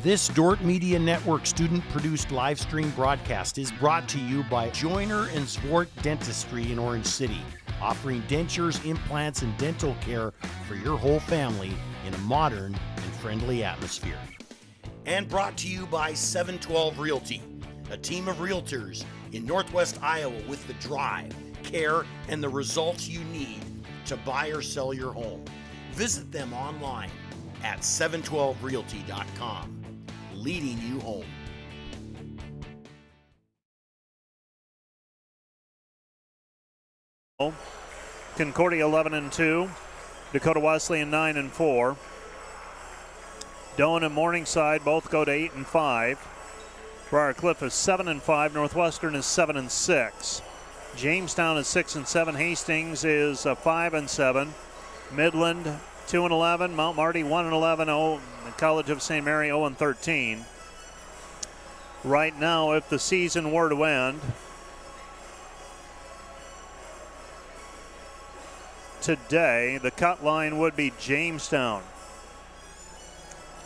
This Dordt Media Network student-produced live stream broadcast is brought to you by Joyner and Zwart Dentistry in Orange City, offering dentures, implants, and dental care for your whole family in a modern and friendly atmosphere. And brought to you by 712 Realty, a team of realtors in Northwest Iowa with the drive, care, and the results you need to buy or sell your home. Visit them online at 712realty.com. Leading you home. Concordia 11-2, Dakota Wesleyan 9-4. Doane and Morningside both go to 8-5. Briar Cliff is 7-5. Northwestern is 7-6. Jamestown is 6-7. Hastings is 5-7. Midland 2-11. Mount Marty 1-11. College of St. Mary 0-13. Right now, if the season were to end today, the cut line would be Jamestown.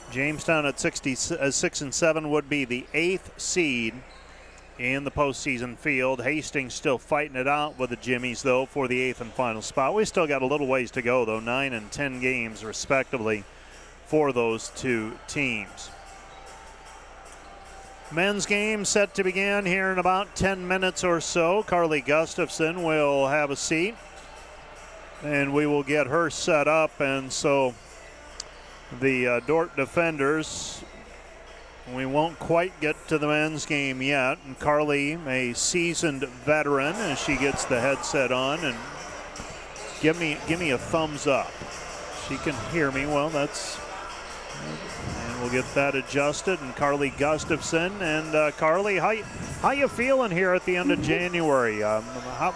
Jamestown at 6-7 would be the 8th seed in the postseason field. Hastings still fighting it out with the Jimmies, though, for the 8th and final spot. We still got a little ways to go, though, 9 and 10 games, respectively, for those two teams. Men's game set to begin here in about 10 minutes or so. Carly Gustafson will have a seat, and we will get her set up. And so the Dordt defenders, we won't quite get to the men's game yet. And Carly, a seasoned veteran, as she gets the headset on, and give me a thumbs up. She can hear me. Well, that's, and we'll get that adjusted. And Carly Gustafson. And Carly, how you feeling here at the end of January? How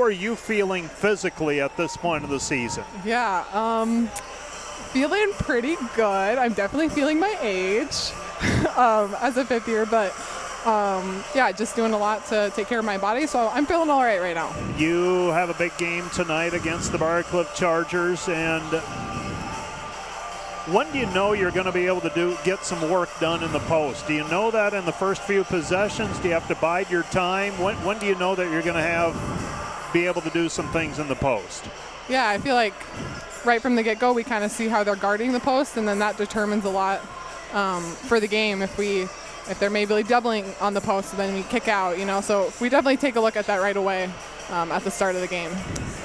are you feeling physically at this point of the season? Yeah, feeling pretty good. I'm definitely feeling my age as a fifth year, but yeah, just doing a lot to take care of my body, so I'm feeling all right now. You have a big game tonight against the Briar Cliff Chargers, and when do you know you're going to be able to get some work done in the post? Do you know that in the first few possessions? Do you have to bide your time? When do you know that you're going to be able to do some things in the post? Yeah, I feel like right from the get-go we kind of see how they're guarding the post, and then that determines a lot for the game. If they're maybe doubling on the post, then we kick out, so we definitely take a look at that right away at the start of the game.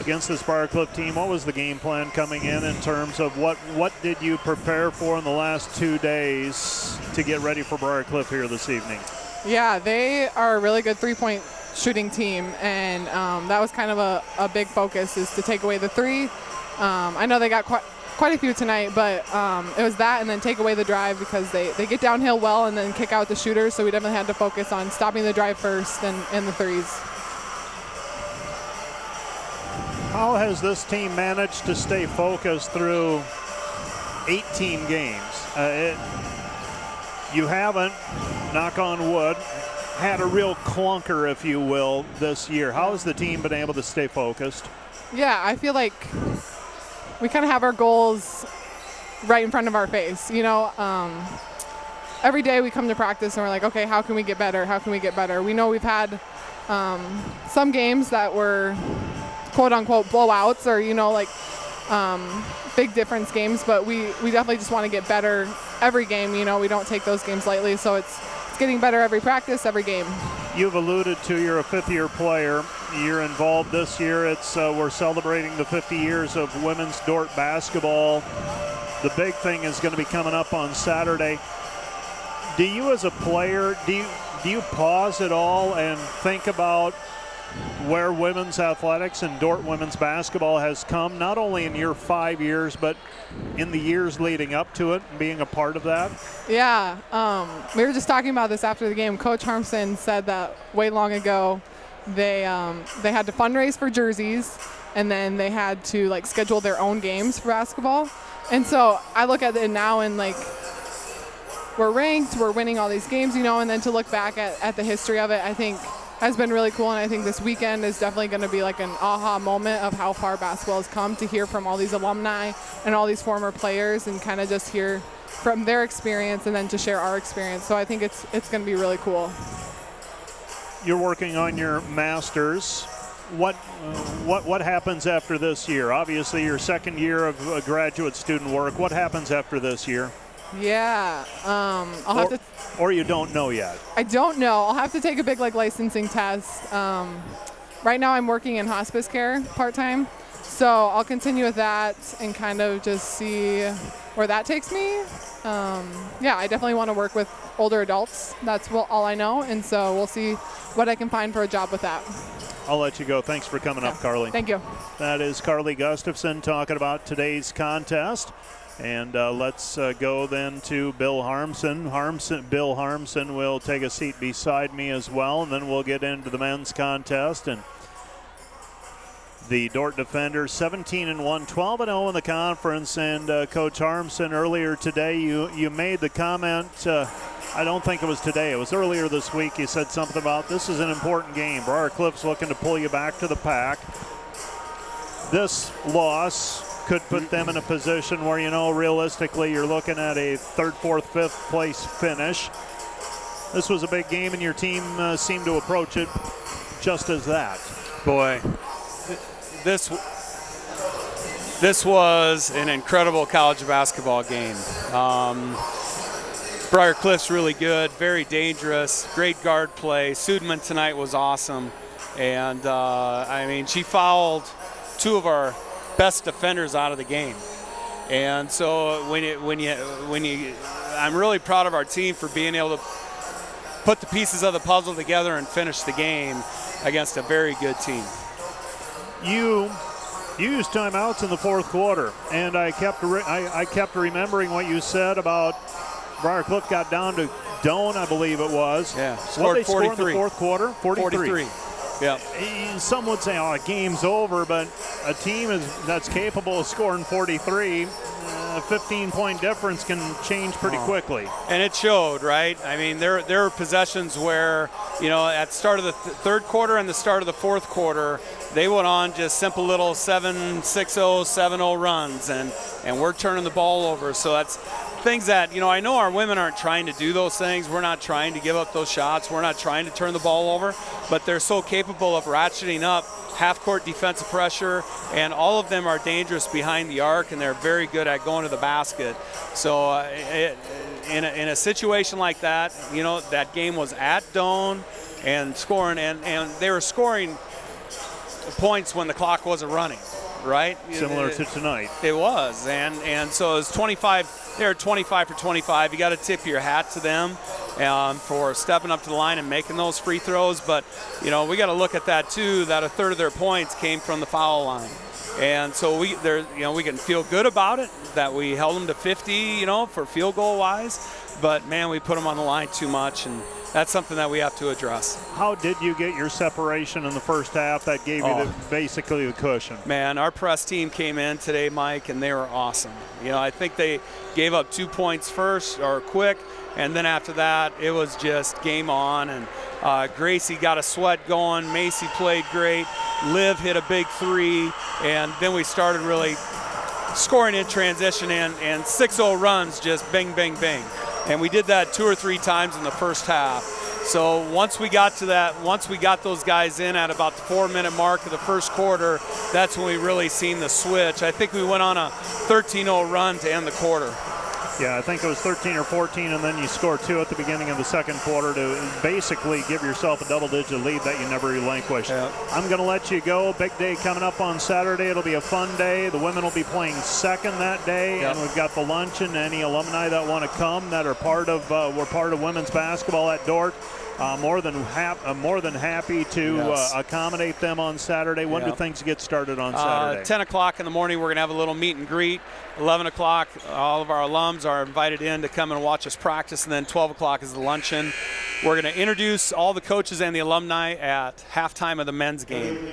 Against this Briar Cliff team, what was the game plan coming in terms of what did you prepare for in the last 2 days to get ready for Briar Cliff here this evening? Yeah, they are a really good three-point shooting team, and that was kind of a big focus, is to take away the three. I know they got quite a few tonight, but it was that and then take away the drive, because they get downhill well and then kick out the shooters, so we definitely had to focus on stopping the drive first and the threes. How has this team managed to stay focused through 18 games? You haven't, knock on wood, had a real clunker, if you will, this year. How has the team been able to stay focused? Yeah, I feel like we kind of have our goals right in front of our face. Every day we come to practice and we're like, okay, how can we get better? How can we get better? We know we've had some games that were quote unquote blowouts, or big difference games, but we definitely just want to get better every game. We don't take those games lightly, so it's getting better every practice, every game. You've alluded to you're a fifth-year player. You're involved this year. It's we're celebrating the 50 years of women's Dordt basketball. The big thing is going to be coming up on Saturday. Do you, as a player, do you pause at all and think about where women's athletics and Dordt women's basketball has come, not only in your 5 years, but in the years leading up to it, and being a part of that? Yeah, we were just talking about this after the game. Coach Harmson said that way long ago they had to fundraise for jerseys, and then they had to schedule their own games for basketball. And so I look at it now, and we're ranked, we're winning all these games, and then to look back at the history of it, I think has been really cool. And I think this weekend is definitely going to be an aha moment of how far basketball has come, to hear from all these alumni and all these former players, and kind of just hear from their experience and then to share our experience. So I think it's going to be really cool. You're working on your master's. What happens after this year? Obviously, your second year of graduate student work. What happens after this year? Yeah, I'll have to. Or you don't know yet? I don't know. I'll have to take a big licensing test. Right now, I'm working in hospice care part-time, so I'll continue with that and kind of just see where that takes me. Yeah, I definitely want to work with older adults. That's all I know, and so we'll see what I can find for a job with that. I'll let you go. Thanks for coming up, Carly. Thank you. That is Carly Gustafson talking about today's contest. And let's go then to Bill Harmson. Bill Harmson will take a seat beside me as well, and then we'll get into the men's contest. And the Dordt defenders 17-1, 12-0 in the conference. And Coach Harmson, earlier today you made the comment, I don't think it was today, it was earlier this week, you said something about this is an important game. Briar Cliff's looking to pull you back to the pack. This loss could put them in a position where, realistically you're looking at a third, fourth, fifth place finish. This was a big game, and your team seemed to approach it just as that. Boy, this was an incredible college basketball game. Briar Cliff's really good, very dangerous, great guard play. Sudeman tonight was awesome, and she fouled two of our best defenders out of the game. And so I'm really proud of our team for being able to put the pieces of the puzzle together and finish the game against a very good team. You used timeouts in the fourth quarter, and I kept remembering what you said about Briar Cliff got down to Doan, I believe it was. Yeah, scored 43. Score in the fourth quarter? 43. Yeah. Some would say, the game's over, but a team that's capable of scoring 43, a 15-point difference can change pretty quickly. And it showed, right? I mean, there were possessions where, at the start of the third quarter and the start of the fourth quarter, they went on just simple little 7-6-0, 7-0 runs, and we're turning the ball over. So that's things that, I know our women aren't trying to do those things. We're not trying to give up those shots. We're not trying to turn the ball over, but they're so capable of ratcheting up half-court defensive pressure, and all of them are dangerous behind the arc, and they're very good at going to the basket. So in a situation like that, that game was at Doan and scoring, and they were scoring points when the clock wasn't running, right? Similar to tonight. It was, and so it was 25. They're 25 for 25. You got to tip your hat to them for stepping up to the line and making those free throws. But we got to look at that too. That a third of their points came from the foul line, and so we can feel good about it that we held them to 50, for field goal wise. But man, we put them on the line too much, and that's something that we have to address. How did you get your separation in the first half that gave you basically the cushion? Man, our press team came in today, Mike, and they were awesome. I think they gave up 2 points first or quick, and then after that, it was just game on. And Gracie got a sweat going. Macy played great. Liv hit a big three, and then we started really scoring in transition and 6-0 runs, just bang, bang, bang. And we did that 2 or 3 times in the first half. So once we got those guys in at about the 4-minute mark of the first quarter, that's when we really seen the switch. I think we went on a 13-0 run to end the quarter. Yeah, I think it was 13 or 14, and then you scored 2 at the beginning of the second quarter to basically give yourself a double-digit lead that you never relinquished. Yeah. I'm going to let you go. Big day coming up on Saturday. It'll be a fun day. The women will be playing second that day, Yep. and we've got the luncheon. Any alumni that want to come that are part of women's basketball at Dordt. More than happy to accommodate them on Saturday. When do things get started on Saturday? 10 o'clock in the morning, we're going to have a little meet and greet. 11 o'clock, all of our alums are invited in to come and watch us practice, and then 12 o'clock is the luncheon. We're going to introduce all the coaches and the alumni at halftime of the men's game.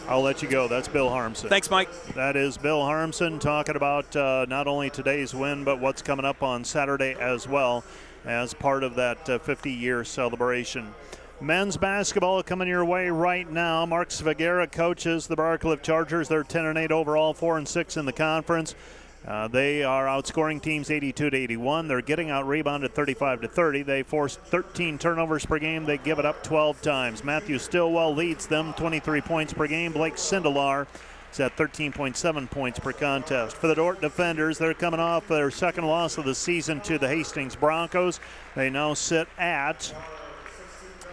I'll let you go. That's Bill Harmson. Thanks, Mike. That is Bill Harmson talking about not only today's win, but what's coming up on Saturday as well, as part of that 50-year celebration. Men's basketball coming your way right now. Mark Svagera coaches the Briar Cliff Chargers. They're 10-8 overall, 4-6 in the conference. They are outscoring teams 82-81. They're getting out-rebounded 35-30. They force 13 turnovers per game. They give it up 12 times. Matthew Stillwell leads them, 23 points per game. Blake Sindelar is at 13.7 points per contest. For the Dordt defenders, they're coming off their second loss of the season to the Hastings Broncos. They now sit at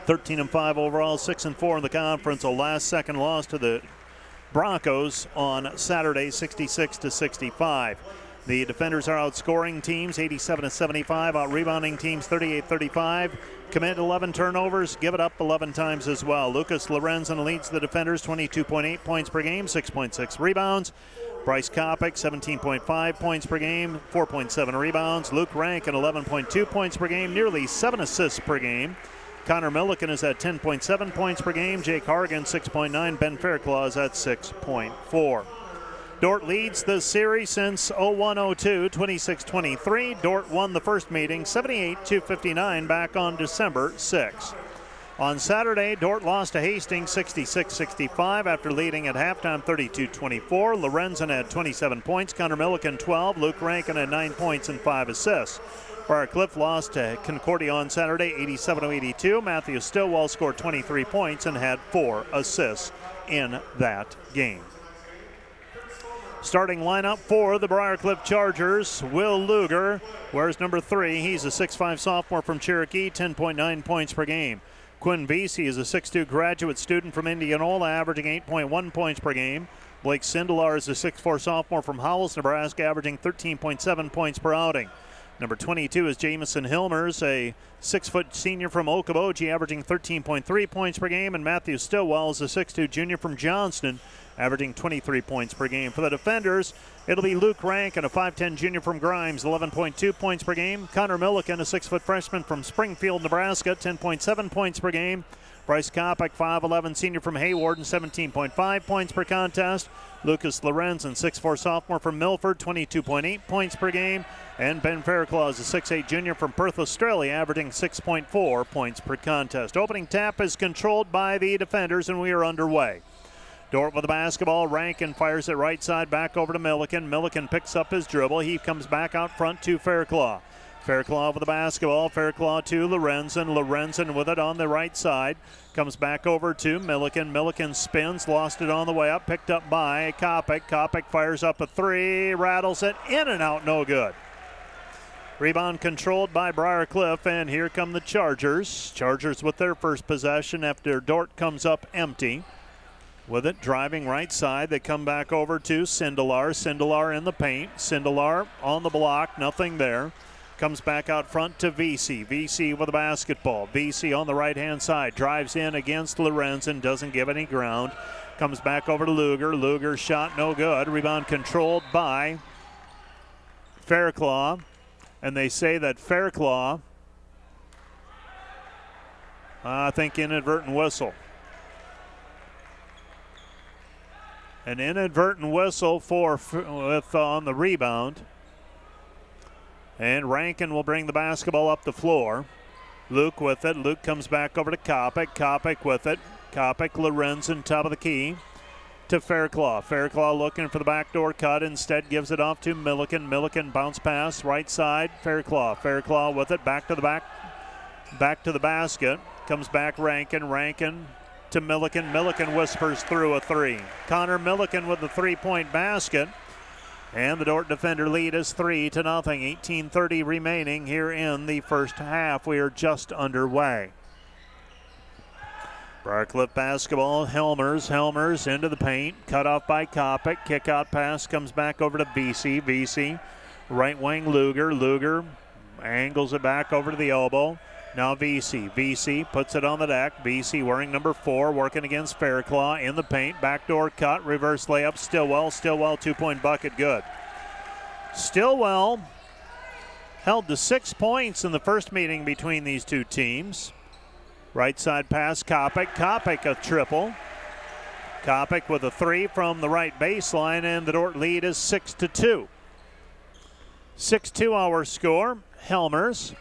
13-5 overall, 6-4 in the conference. A last-second loss to the Broncos on Saturday, 66-65. The defenders are outscoring teams 87-75, out-rebounding teams 38-35. Commit 11 turnovers, give it up 11 times as well. Lucas Lorenzen leads the defenders, 22.8 points per game, 6.6 rebounds. Bryce Kopic, 17.5 points per game, 4.7 rebounds. Luke Rankin, 11.2 points per game, nearly 7 assists per game. Connor Milliken is at 10.7 points per game. Jake Hargan, 6.9. Ben Fairclaw is at 6.4. Dordt leads the series since 01-02, 26-23. Dordt won the first meeting 78-59 back on December 6. On Saturday, Dordt lost to Hastings 66-65 after leading at halftime 32-24. Lorenzen had 27 points. Connor Milliken 12. Luke Rankin had 9 points and 5 assists. Briar Cliff lost to Concordia on Saturday, 87-82. Matthew Stillwell scored 23 points and had 4 assists in that game. Starting lineup for the Briar Cliff Chargers, Will Luger wears number 3. He's a 6'5 sophomore from Cherokee, 10.9 points per game. Quinn Vesey is a 6'2 graduate student from Indianola, averaging 8.1 points per game. Blake Sindelar is a 6'4 sophomore from Howells, Nebraska, averaging 13.7 points per outing. Number 22 is Jamison Hilmers, a 6-foot senior from Okoboji, averaging 13.3 points per game. And Matthew Stillwell is a 6'2 junior from Johnston, averaging 23 points per game. For the defenders, it'll be Luke Rankin, a 5'10 junior from Grimes, 11.2 points per game. Connor Milliken, a 6-foot freshman from Springfield, Nebraska, 10.7 points per game. Bryce Kopic, 5'11 senior from Hayward, and 17.5 points per contest. Lucas Lorenzen, 6'4 sophomore from Milford, 22.8 points per game. And Ben Fairclaw is a 6'8 junior from Perth, Australia, averaging 6.4 points per contest. Opening tap is controlled by the defenders, and we are underway. Dordt with the basketball. Rankin fires it right side back over to Milliken. Milliken picks up his dribble. He comes back out front to Fairclaw. Fairclaw with the basketball. Fairclaw to Lorenzen. Lorenzen with it on the right side. Comes back over to Milliken. Milliken spins. Lost it on the way up. Picked up by Kopic. Kopic fires up a 3. Rattles it in and out. No good. Rebound controlled by Briar Cliff, and here come the Chargers. Chargers with their first possession after Dordt comes up empty. With it, driving right side, they come back over to Sindelar. Sindelar in the paint. Sindelar on the block, nothing there. Comes back out front to Vesey. Vesey with the basketball. Vesey on the right-hand side. Drives in against Lorenzen, doesn't give any ground. Comes back over to Luger. Luger's shot no good. Rebound controlled by Fairclaw. And they say that Fairclaw, I think inadvertent whistle. An inadvertent whistle on the rebound. And Rankin will bring the basketball up the floor. Luke with it. Luke comes back over to Kopic. Kopic with it. Kopic, Lorenzen, top of the key to Fairclaw. Fairclaw looking for the backdoor cut. Instead gives it off to Milliken. Milliken bounce pass right side. Fairclaw. Fairclaw with it. Back to the basket. Comes back Rankin. Rankin to Milliken. Milliken whispers through a 3. Connor Milliken with the 3-point basket. And the Dordt defender lead is 3-0. 18:30 remaining here in the first half. We are just underway. Briarcliff basketball. Helmers into the paint. Cut off by Kopic. Kick out pass comes back over to Vesey. Vesey. Right wing Luger. Luger angles it back over to the elbow. Now Vesey. Vesey puts it on the deck. Vesey wearing number 4, working against Fairclaw in the paint. Backdoor cut, reverse layup. Stillwell 2-point bucket, good. Stillwell held to 6 points in the first meeting between these two teams. Right side pass, Kopic. Kopic a triple. Kopic with a 3 from the right baseline, and the Dordt lead is 6-2. 6-2 our score. Helmers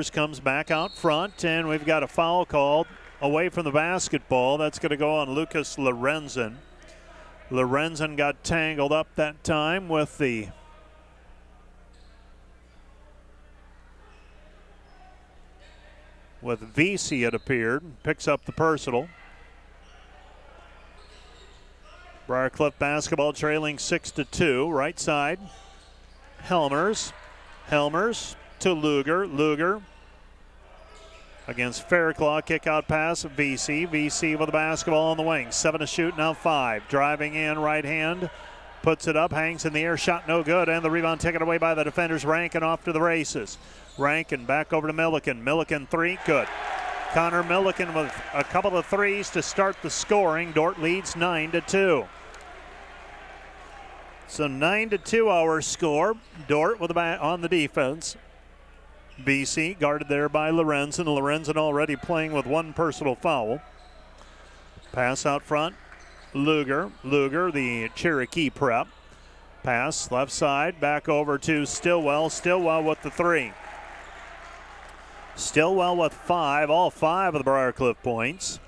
comes back out front, and we've got a foul called away from the basketball. That's going to go on Lucas Lorenzen. Lorenzen got tangled up that time with VC, it appeared. Picks up the personal. Briarcliff basketball trailing 6-2. Right side. Helmers to Luger. Luger against Fairclaw. Kick out pass. VC. VC with the basketball on the wing. 7 to shoot, now 5. Driving in, right hand. Puts it up, hangs in the air, shot no good, and the rebound taken away by the defenders. Rankin off to the races. Rankin back over to Milliken. Milliken 3, good. Connor Milliken with a couple of threes to start the scoring. Dordt leads 9-2. So 9-2 our score. Dordt with the on the defense. BC guarded there by Lorenzen. Lorenzen already playing with 1 personal foul. Pass out front. Luger, the Cherokee prep. Pass left side, back over to Stillwell. Stillwell with the 3. Stillwell with 5, all 5 of the Briarcliff points.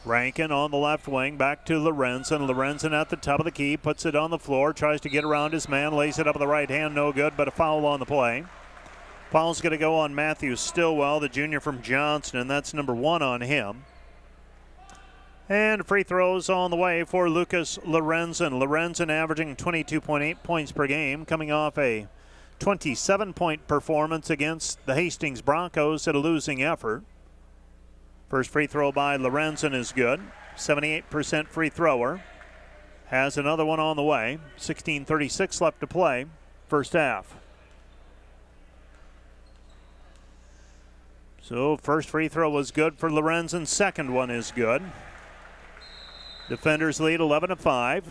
Rankin on the left wing, back to Lorenzen. Lorenzen at the top of the key, puts it on the floor, tries to get around his man, lays it up with the right hand, no good, but a foul on the play. Foul's going to go on Matthew Stillwell, the junior from Johnston, and that's number 1 on him. And free throws on the way for Lucas Lorenzen. Lorenzen averaging 22.8 points per game, coming off a 27-point performance against the Hastings Broncos at a losing effort. First free throw by Lorenzen is good. 78% free thrower. Has another one on the way. 16:36 left to play, first half. So first free throw was good for Lorenzen. Second one is good. Defenders lead 11-5.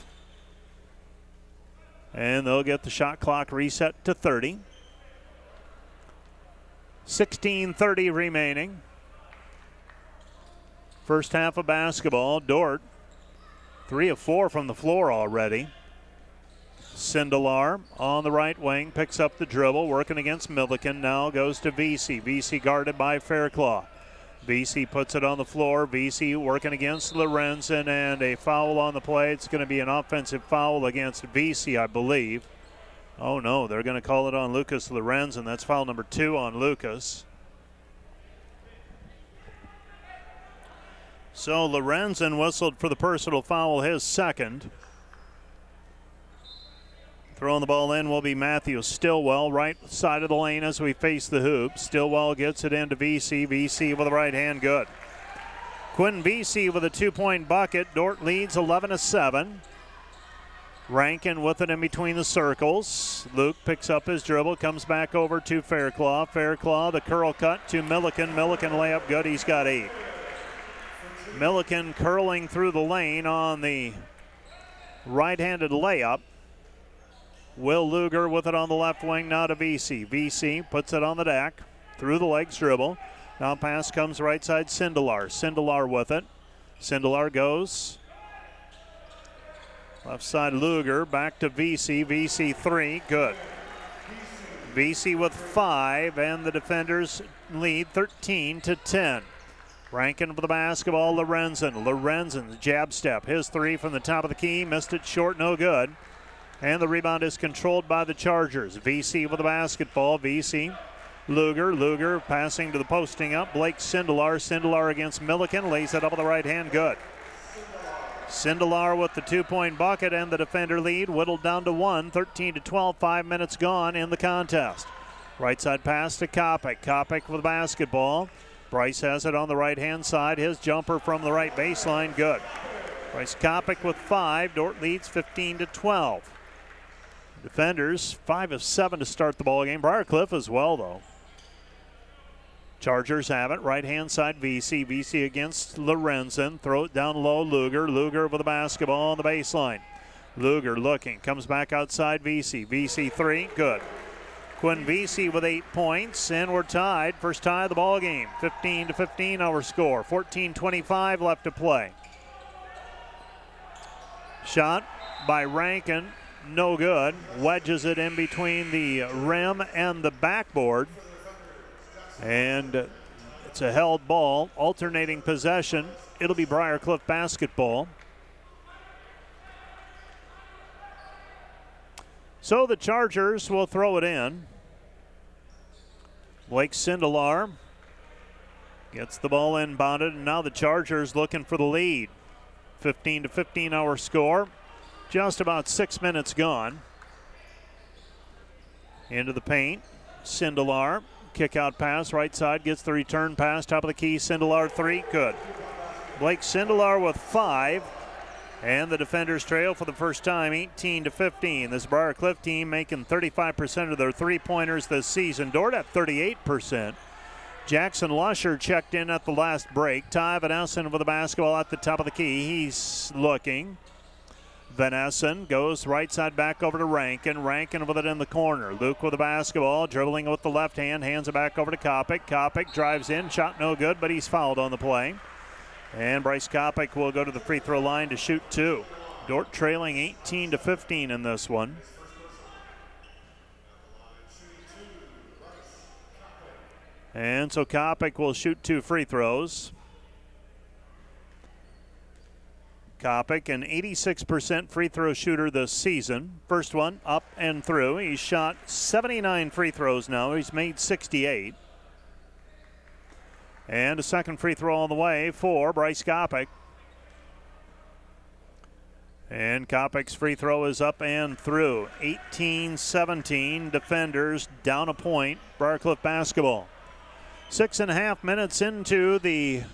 And they'll get the shot clock reset to 30. 16:30 remaining. First half of basketball. Dordt 3 of 4 from the floor already. Sindelar on the right wing picks up the dribble, working against Milliken. Now goes to VC. VC guarded by Fairclaw. VC puts it on the floor. VC working against Lorenzen, and a foul on the play. It's going to be an offensive foul against VC, I believe. Oh no, they're going to call it on Lucas Lorenzen. That's foul number 2 on Lucas. So Lorenzen whistled for the personal foul, his second. Throwing the ball in will be Matthew Stillwell, right side of the lane as we face the hoop. Stillwell gets it into VC. VC with the right hand, good. Quinn VC with a 2-point bucket. Dordt leads 11-7. Rankin with it in between the circles. Luke picks up his dribble, comes back over to Fairclaw. Fairclaw, the curl cut to Milliken. Milliken layup good, he's got 8. Milliken curling through the lane on the right-handed layup. Will Luger with it on the left wing, now to VC. VC puts it on the deck, through the legs dribble. Now pass comes right side, Sindelar. Sindelar with it. Sindelar goes. Left side Luger, back to VC. VC 3, good. VC with 5, and the defenders lead 13-10. Rankin for the basketball, Lorenzen. Lorenzen's jab step, his 3 from the top of the key, missed it short, no good. And the rebound is controlled by the Chargers. VC with the basketball. VC. Luger passing to the posting up. Blake Sindelar. Sindelar against Milliken. Lays it up with the right hand. Good. Sindelar with the 2-point bucket, and the defender lead whittled down to 1. 13-12. 5 minutes gone in the contest. Right side pass to Kopic. Kopic with the basketball. Bryce has it on the right hand side. His jumper from the right baseline. Good. Bryce Kopic with 5. Dordt leads 15-12. Defenders 5 of 7 to start the ball game. Briarcliff as well, though. Chargers have it. Right-hand side, VC. VC against Lorenzen. Throw it down low, Luger. Luger with the basketball on the baseline. Luger looking. Comes back outside, VC. VC 3, good. Quinn VC with 8 points, and we're tied. First tie of the ball game. 15-15 our score. 14:25 left to play. Shot by Rankin. No good. Wedges it in between the rim and the backboard. And it's a held ball. Alternating possession. It'll be Briarcliff basketball. So the Chargers will throw it in. Blake Sindelar gets the ball inbounded, and now the Chargers looking for the lead. 15-15 our score. Just about 6 minutes gone. Into the paint. Sindelar, kick out pass, right side, gets the return pass, top of the key. Sindelar 3, good. Blake Sindelar with 5. And the defenders trail for the first time, 18-15. This Briar Cliff team making 35% of their three-pointers this season. Dordt at 38%. Jackson Lusher checked in at the last break. Ty Vanessen with the basketball at the top of the key. He's looking. Vanessen goes right side back over to Rankin. Rankin with it in the corner. Luke with the basketball, dribbling with the left hand, hands it back over to Kopic. Kopic drives in, shot no good, but he's fouled on the play. And Bryce Kopic will go to the free throw line to shoot 2. Dordt trailing 18-15 in this one. And so Kopic will shoot 2 free throws. Kopic, an 86% free throw shooter this season. First one up and through. He's shot 79 free throws now. He's made 68. And a second free throw on the way for Bryce Kopic. And Kopic's free throw is up and through. 18-17, defenders down a point. Briar Cliff basketball. 6.5 minutes into the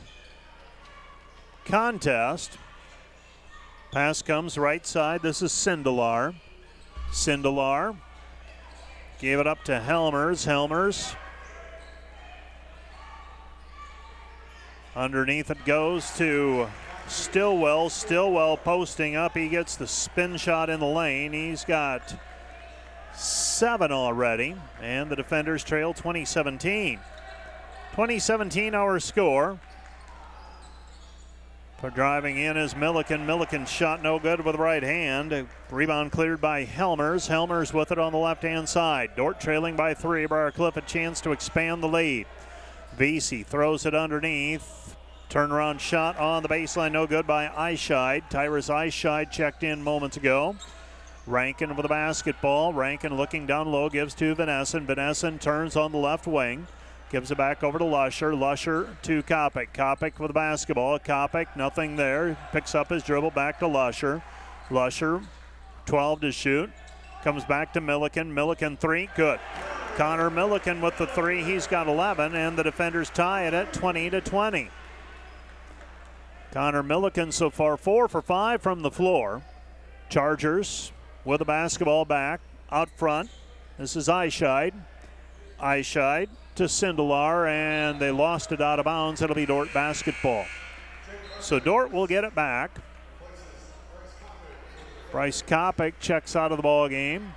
contest. Pass comes right side. This is Sindelar. Sindelar gave it up to Helmers. Helmers. Underneath it goes to Stillwell. Stillwell posting up. He gets the spin shot in the lane. He's got 7 already. And the defenders trail 20-17. 20-17 our score. For driving in is Milliken. Milliken shot no good with the right hand. A rebound cleared by Helmers. Helmers with it on the left-hand side. Dordt trailing by 3. Briar Cliff a chance to expand the lead. Vesey throws it underneath. Turnaround shot on the baseline, no good by Eischeid. Tyrus Eischeid checked in moments ago. Rankin with the basketball. Rankin looking down low, gives to Vanessen. Vanessen turns on the left wing. Gives it back over to Lusher. Lusher to Kopic. Kopic with the basketball. Kopic, nothing there. Picks up his dribble back to Lusher. Lusher, 12 to shoot. Comes back to Milliken. Milliken 3, good. Connor Milliken with the 3. He's got 11, and the defenders tie it at 20-20. Connor Milliken so far 4 for 5 from the floor. Chargers with the basketball back out front. This is Eischeid. Eischeid to Sindelar, and they lost it out of bounds. It'll be Dordt basketball. So Dordt will get it back. Bryce Kopic checks out of the ball game.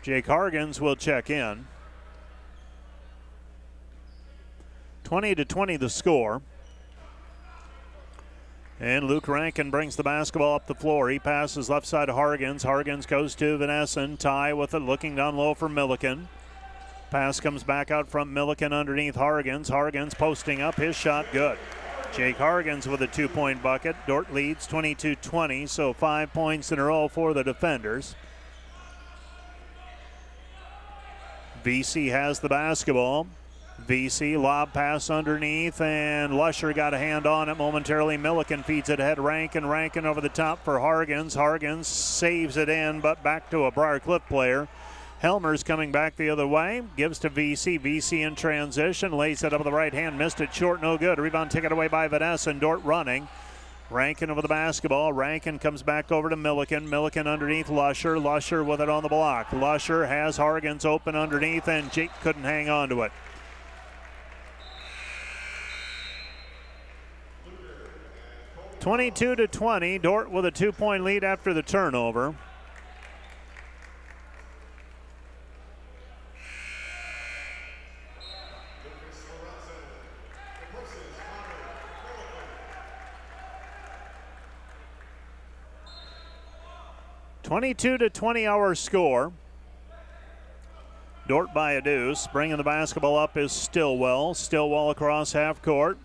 Jake Hargens will check in. 20-20 the score. And Luke Rankin brings the basketball up the floor. He passes left side to Hargens. Hargens goes to Vanessen. Ty with it, looking down low for Milliken. Pass comes back out from Milliken underneath Hargens. Hargens posting up, his shot good. Jake Hargens with a 2-point bucket. Dordt leads 22-20, so 5 points in a row for the defenders. Vesey has the basketball. Vesey, lob pass underneath, and Lusher got a hand on it momentarily. Milliken feeds it ahead. Rankin over the top for Hargens. Hargens saves it in, but back to a Briar Cliff player. Helmers coming back the other way, gives to Vesey. Vesey in transition, lays it up with the right hand, missed it short, no good. Rebound taken away by Vanessen. Dordt running. Rankin over the basketball. Rankin comes back over to Milliken. Milliken underneath Lusher. Lusher with it on the block. Lusher has Hargens open underneath, and Jake couldn't hang on to it. (22-20). Dordt with a 2-point lead after the turnover. (22-20) our score. Dordt by a deuce. Bringing the basketball up is Stillwell. Stillwell across half court.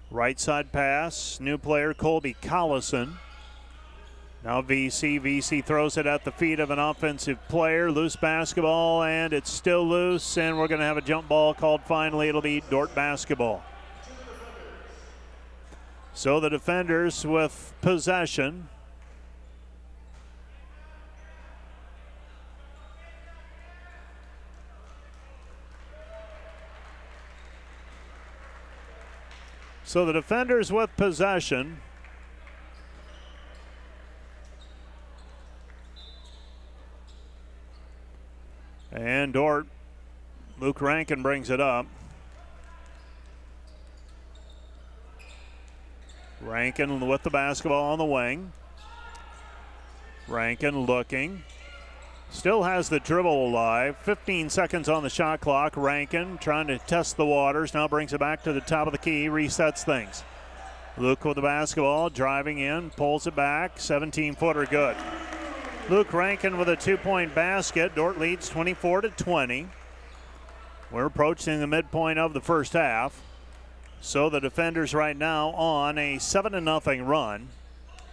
Right side pass. New player Colby Collison. Now VC throws it at the feet of an offensive player. Loose basketball, and it's still loose, and we're going to have a jump ball called finally. It'll be Dordt basketball. So the defenders with possession. So the defenders with possession. And Dordt, Luke Rankin brings it up. Rankin with the basketball on the wing. Rankin looking. Still has the dribble alive. 15 seconds on the shot clock. Rankin trying to test the waters. Now brings it back to the top of the key. Resets things. Luke with the basketball. Driving in. Pulls it back. 17-footer good. Luke Rankin with a 2-point basket. Dordt leads 24-20. We're approaching the midpoint of the first half. So the defenders right now on a 7-0 run.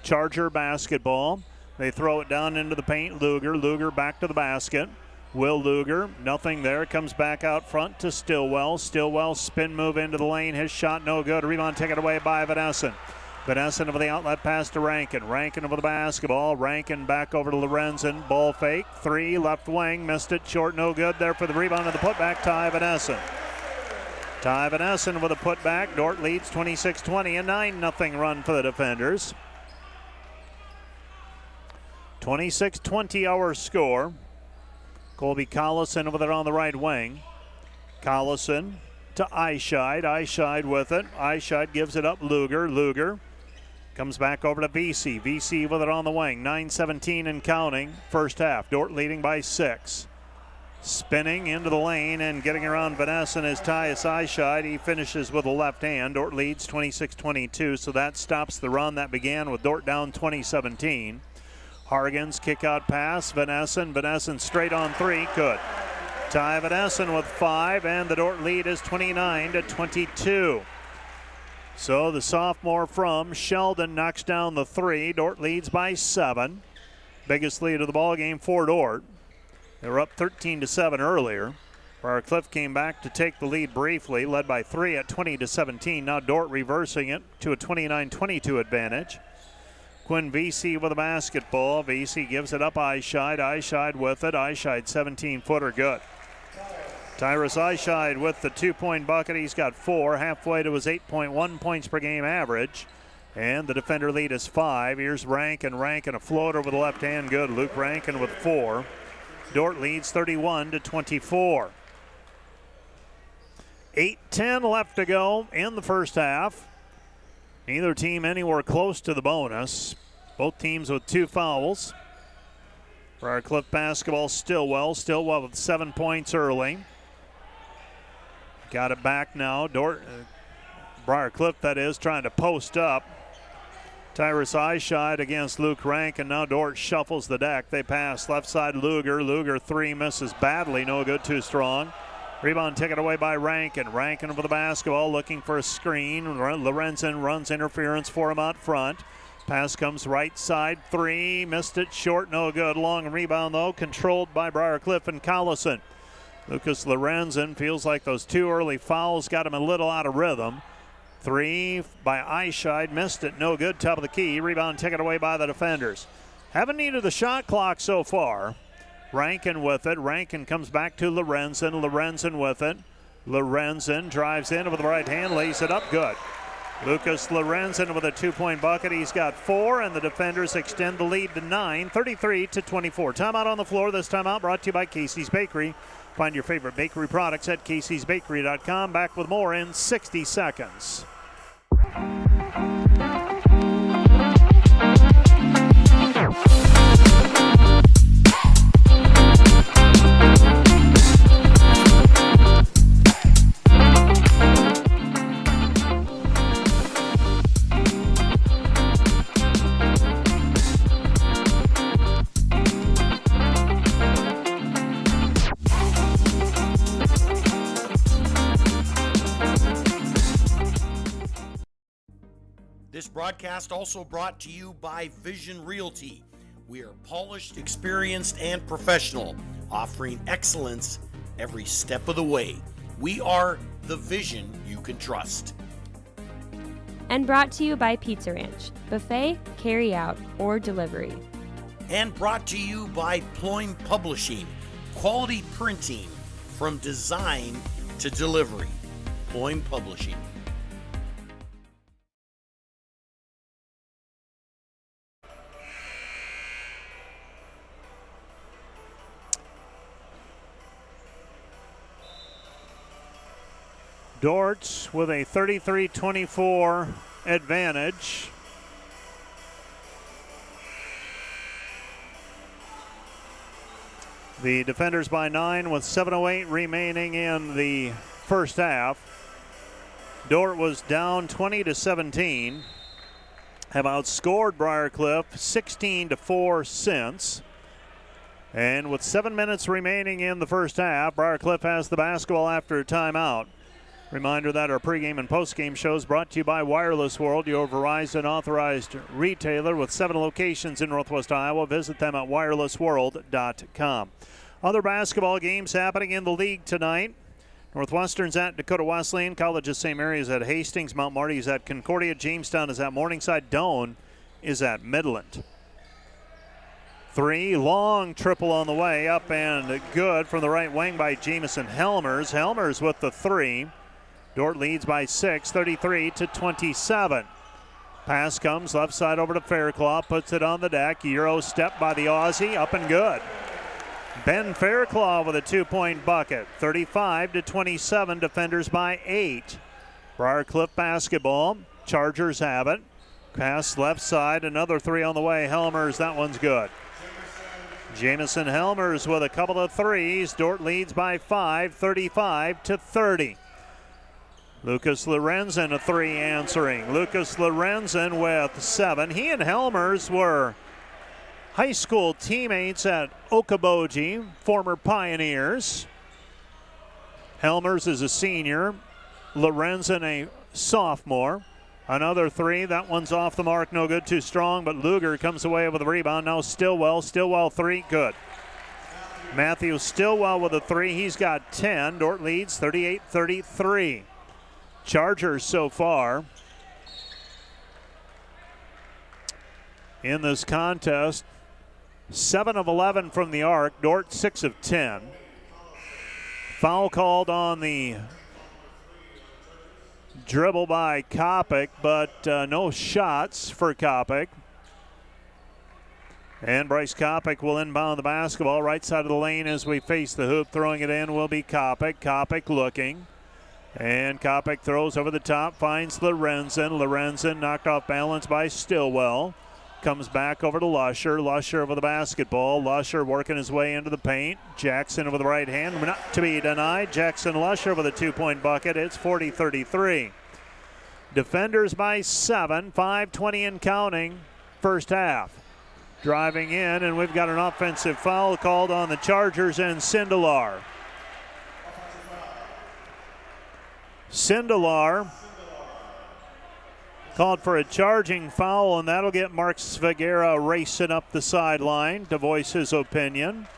Charger basketball. They throw it down into the paint. Luger back to the basket. Will Luger, nothing there. Comes back out front to Stillwell. Stillwell spin move into the lane. His shot no good. Rebound taken away by Van Essen. Van Essen over the outlet pass to Rankin. Rankin over the basketball. Rankin back over to Lorenzen. Ball fake. 3, left wing. Missed it. Short, no good there for the rebound and the putback. Ty Van Essen. Ty Van Essen with a putback. Dordt leads 26-20. A 9-0 run for the defenders. 26-20 our score. Colby Collison over there on the right wing. Collison to Eyeshide. Eyeshide with it. Eyeshide gives it up. Luger comes back over to VC. VC with it on the wing. 9:17 and counting. First half. Dordt leading by 6. Spinning into the lane and getting around Van Essen is Tyus Eyeshide. He finishes with a left hand. Dordt leads 26-22, so that stops the run that began with Dordt down 2017. Hargan's kick out pass. Van Essen straight on 3. Good. Ty Van Essen with 5, and the Dordt lead is 29-22. So the sophomore from Sheldon knocks down the 3. Dordt leads by 7. Biggest lead of the ball game for Dordt. They were up 13-7 earlier. Briar Cliff came back to take the lead briefly, led by 3 at 20-17. Now Dordt reversing it to a 29-22 advantage. Quinn VC with a basketball. VC gives it up. Eyeshide. Eyeshide with it. Eyeshide 17-footer good. Tyrus Eyeshide with the 2-point bucket. He's got 4, halfway to his 8.1 points per game average. And the defender lead is 5. Here's Rankin. Rankin a floater with the left hand good. Luke Rankin with 4. Dordt leads 31-24. 8:10 left to go in the first half. Neither team anywhere close to the bonus. Both teams with 2 fouls. Briar Cliff basketball, Stillwell. Stillwell with 7 points early. Got it back now. Briar Cliff, that is, trying to post up. Tyrus Eyeshide against Luke Rankin. Now Dordt shuffles the deck. They pass left side Luger. Luger 3 misses badly. No good, too strong. Rebound taken away by Rankin. Rankin over the basketball looking for a screen. Lorenzen runs interference for him out front. Pass comes right side. 3. Missed it. Short. No good. Long rebound, though. Controlled by Briar Cliff and Collison. Lucas Lorenzen feels like those 2 early fouls got him a little out of rhythm. 3 by Eyeshide. Missed it. No good. Top of the key. Rebound taken away by the defenders. Haven't needed the shot clock so far. Rankin with it. Rankin comes back to Lorenzen. Lorenzen with it. Lorenzen drives in with the right hand. Lays it up. Good. Lucas Lorenzen with a 2-point bucket. He's got 4, and the defenders extend the lead to 9, 33-24. Timeout on the floor. This timeout brought to you by Casey's Bakery. Find your favorite bakery products at caseysbakery.com. Back with more in 60 seconds. broadcast also brought to you by Vision Realty. We are polished, experienced, and professional, offering excellence every step of the way. We are the vision you can trust. And brought to you by Pizza Ranch, buffet, carry out, or delivery. And brought to you by Ployne Publishing, quality printing from design to delivery. Ployne Publishing. Dordt with a 33-24 advantage. The defenders by 9 with 7:08 remaining in the first half. Dordt was down 20-17. Have outscored Briarcliff 16-4 since. And with 7 minutes remaining in the first half, Briarcliff has the basketball after a timeout. Reminder that our pregame and postgame shows brought to you by Wireless World, your Verizon authorized retailer with 7 locations in Northwest Iowa. Visit them at wirelessworld.com. Other basketball games happening in the league tonight. Northwestern's at Dakota Wesleyan. College of St. Mary is at Hastings. Mount Marty is at Concordia. Jamestown is at Morningside. Doane is at Midland. 3, long triple on the way, up and good from the right wing by Jamison Helmers. Helmers with the 3. Dordt leads by 6, 33-27. Pass comes left side over to Fairclough, puts it on the deck. Euro step by the Aussie, up and good. Ben Fairclough with a 2-point bucket, 35-27, defenders by 8. Briarcliff basketball, Chargers have it. Pass left side, another 3 on the way. Helmers, that one's good. Jamison Helmers with a couple of 3s. Dordt leads by 5, 35-30. Lucas Lorenzen a 3 answering. Lucas Lorenzen with 7. He and Helmers were high school teammates at Okoboji, former Pioneers. Helmers is a senior. Lorenzen a sophomore. Another 3. That one's off the mark. No good. Too strong. But Luger comes away with a rebound. Now Stillwell. Stillwell 3. Good. Matthew Stillwell with a 3. He's got 10. Dordt leads 38-33. Chargers so far in this contest, 7 of 11 from the arc. Dordt 6 of 10. Foul called on the dribble by Kopic, but no shots for Kopic. And Bryce Kopic will inbound the basketball right side of the lane as we face the hoop. Throwing it in will be Kopic. Kopic looking. And Kopic throws over the top, finds Lorenzen. Lorenzen knocked off balance by Stillwell. Comes back over to Lusher. Lusher over the basketball. Lusher working his way into the paint. Jackson over the right hand. Not to be denied. Jackson Lusher with a 2-point bucket. It's 40-33. Defenders by 7. 5:20 and counting. First half. Driving in, and we've got an offensive foul called on the Chargers and Sindelar. Sindelar called for a charging foul, and that'll get Mark Svagera racing up the sideline to voice his opinion.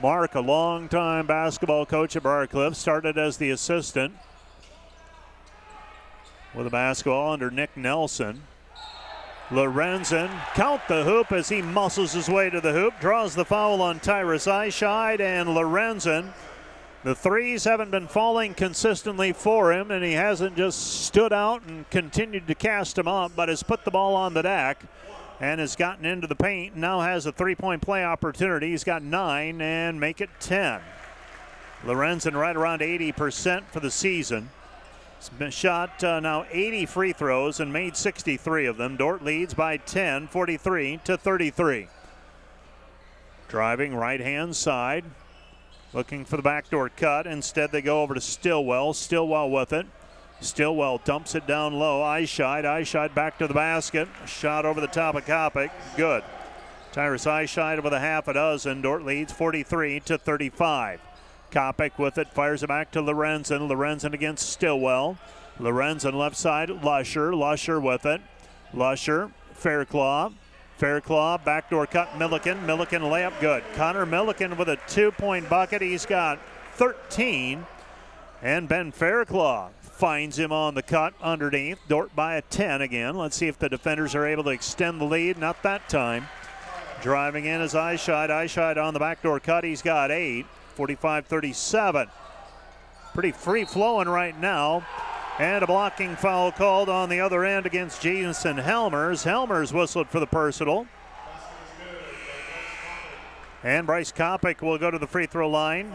Mark, a longtime basketball coach at Briarcliff, started as the assistant with the basketball under Nick Nelson. Lorenzen, count the hoop as he muscles his way to the hoop, draws the foul on Tyrus Eyeshide, and Lorenzen. The 3s haven't been falling consistently for him, and he hasn't just stood out and continued to cast them up, but has put the ball on the deck and has gotten into the paint. Now has a 3-point play opportunity. He's got 9 and make it 10. Lorenzen right around 80% for the season. He's been shot now 80 free throws and made 63 of them. Dordt leads by 10, 43-33. Driving right-hand side. Looking for the backdoor cut. Instead, they go over to Stillwell. Stillwell with it. Stillwell dumps it down low. Eyeshide. Eyeshide back to the basket. Shot over the top of Kopic. Good. Tyrus Eyeshide with a half a dozen. Dordt leads 43-35. Kopic with it. Fires it back to Lorenzen. Lorenzen against Stillwell. Lorenzen left side, Lusher with it. Lusher, Fairclaw. Fairclaw, backdoor cut, Milliken layup good. Connor Milliken with a 2-point bucket. He's got 13. And Ben Fairclaw finds him on the cut underneath. Dordt by a 10 again. Let's see if the defenders are able to extend the lead. Not that time. Driving in is Eyeshide. Eyeshide on the backdoor cut. He's got 8. 45-37. Pretty free-flowing right now. And a blocking foul called on the other end against Jason Helmers. Helmers whistled for the personal. And Bryce Kopic will go to the free throw line,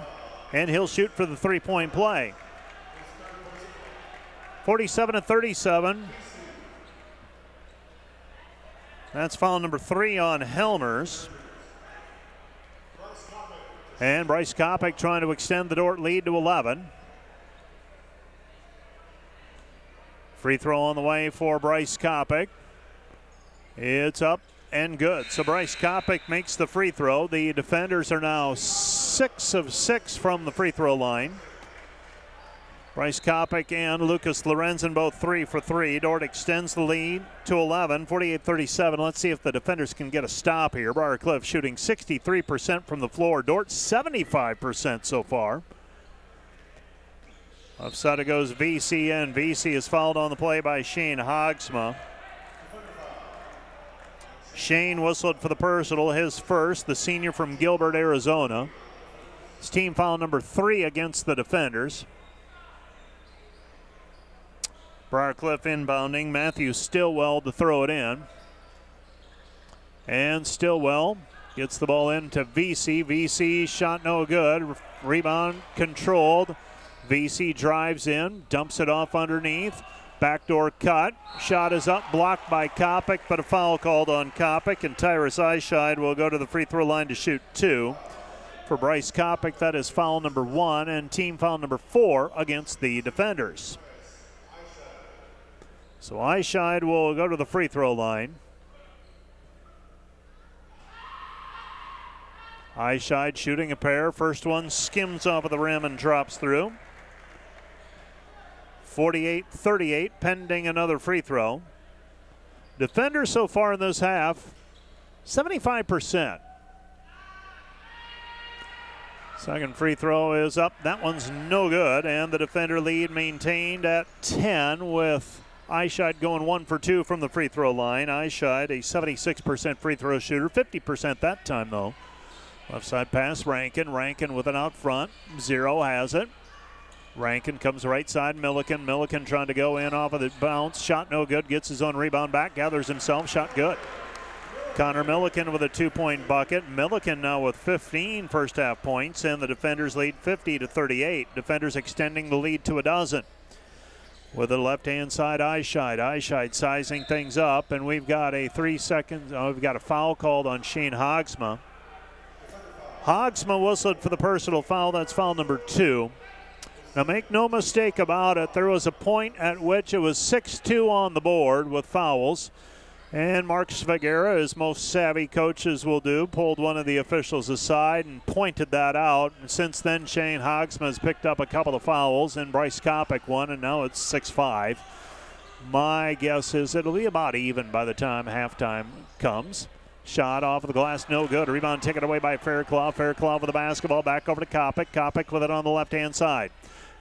and he'll shoot for the 3-point play. 47-37. That's foul number 3 on Helmers. And Bryce Kopic trying to extend the Dordt lead to 11. Free throw on the way for Bryce Kopic. It's up and good. So Bryce Kopic makes the free throw. The defenders are now 6 of 6 from the free throw line. Bryce Kopic and Lucas Lorenzen both 3 for 3. Dordt extends the lead to 11, 48-37. Let's see if the defenders can get a stop here. Briar Cliff shooting 63% from the floor. Dordt 75% so far. Offside it goes VCN. VC is fouled on the play by Shane Hogsma. Shane whistled for the personal, his first, the senior from Gilbert, Arizona. It's team foul number 3 against the defenders. Briar Cliff inbounding. Matthew Stillwell to throw it in. And Stillwell gets the ball into VC. VC shot no good. Rebound controlled. VC drives in, dumps it off underneath. Backdoor cut. Shot is up, blocked by Kopic, but a foul called on Kopic, and Tyrus Eyeshide will go to the free throw line to shoot 2. For Bryce Kopic, that is foul number 1 and team foul number 4 against the defenders. So Eyeshide will go to the free throw line. Eyeshide shooting a pair. First one skims off of the rim and drops through. 48-38, pending another free throw. Defenders so far in this half, 75%. Second free throw is up. That one's no good, and the defender lead maintained at 10 with Eyeshide going 1 for 2 from the free throw line. Eyeshide, a 76% free throw shooter, 50% that time though. Left side pass, Rankin. Rankin with it out front. Zero has it. Rankin comes right side, Milliken. Milliken trying to go in off of the bounce. Shot no good, gets his own rebound back, gathers himself, shot good. Connor Milliken with a 2-point bucket. Milliken now with 15 first half points, and the defenders lead 50-38. Defenders extending the lead to a dozen. With the left-hand side, Eyeshide. Eyeshide sizing things up, and we've got a 3 seconds, we've got a foul called on Shane Hogsma. Hogsma whistled for the personal foul. That's foul number 2. Now make no mistake about it, there was a point at which it was 6-2 on the board with fouls. And Mark Svagera, as most savvy coaches will do, pulled one of the officials aside and pointed that out. And since then, Shane Hogsma has picked up a couple of fouls, and Bryce Kopic one, and now it's 6-5. My guess is it'll be about even by the time halftime comes. Shot off of the glass, no good. A rebound taken away by Fairclaw. Fairclaw with the basketball, back over to Kopic. Kopic with it on the left-hand side.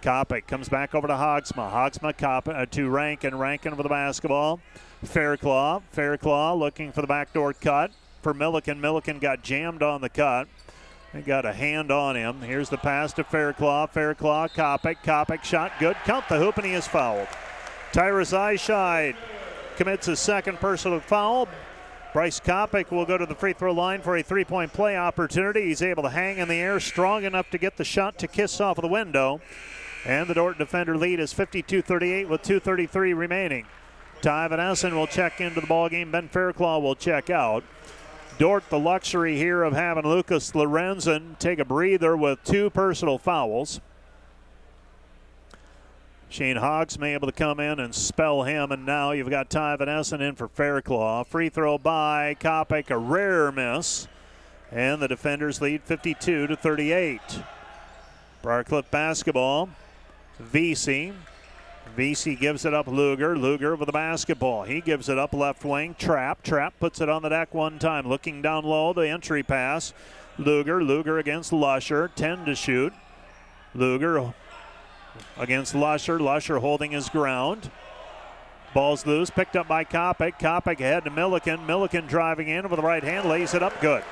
Kopic comes back over to Hogsma. Hogsma Kopic, to Rankin. Rankin with the basketball. Fairclaw. Fairclaw looking for the backdoor cut for Milliken. Milliken got jammed on the cut. He got a hand on him. Here's the pass to Fairclaw. Fairclaw, Kopic. Kopic shot good. Count the hoop, and he is fouled. Tyrus Eyeshide commits his second personal foul. Bryce Kopic will go to the free throw line for a 3-point play opportunity. He's able to hang in the air, strong enough to get the shot to kiss off of the window. And the Dordt defender lead is 52-38 with 2:33 remaining. Ty Van Essen will check into the ballgame. Ben Fairclaw will check out. Dordt, the luxury here of having Lucas Lorenzen take a breather with 2 personal fouls. Shane Hogsma able to come in and spell him, and now you've got Ty Van Essen in for Fairclaw. Free throw by Kopic, a rare miss. And the defenders lead 52-38. Briarcliff basketball. VC. VC gives it up. Luger with the basketball. He gives it up left wing. Trapp puts it on the deck one time. Looking down low, the entry pass. Luger against Lusher. 10 to shoot. Luger against Lusher. Lusher holding his ground. Ball's loose, picked up by Kopic. Kopic ahead to Milliken. Milliken driving in with the right hand, lays it up good.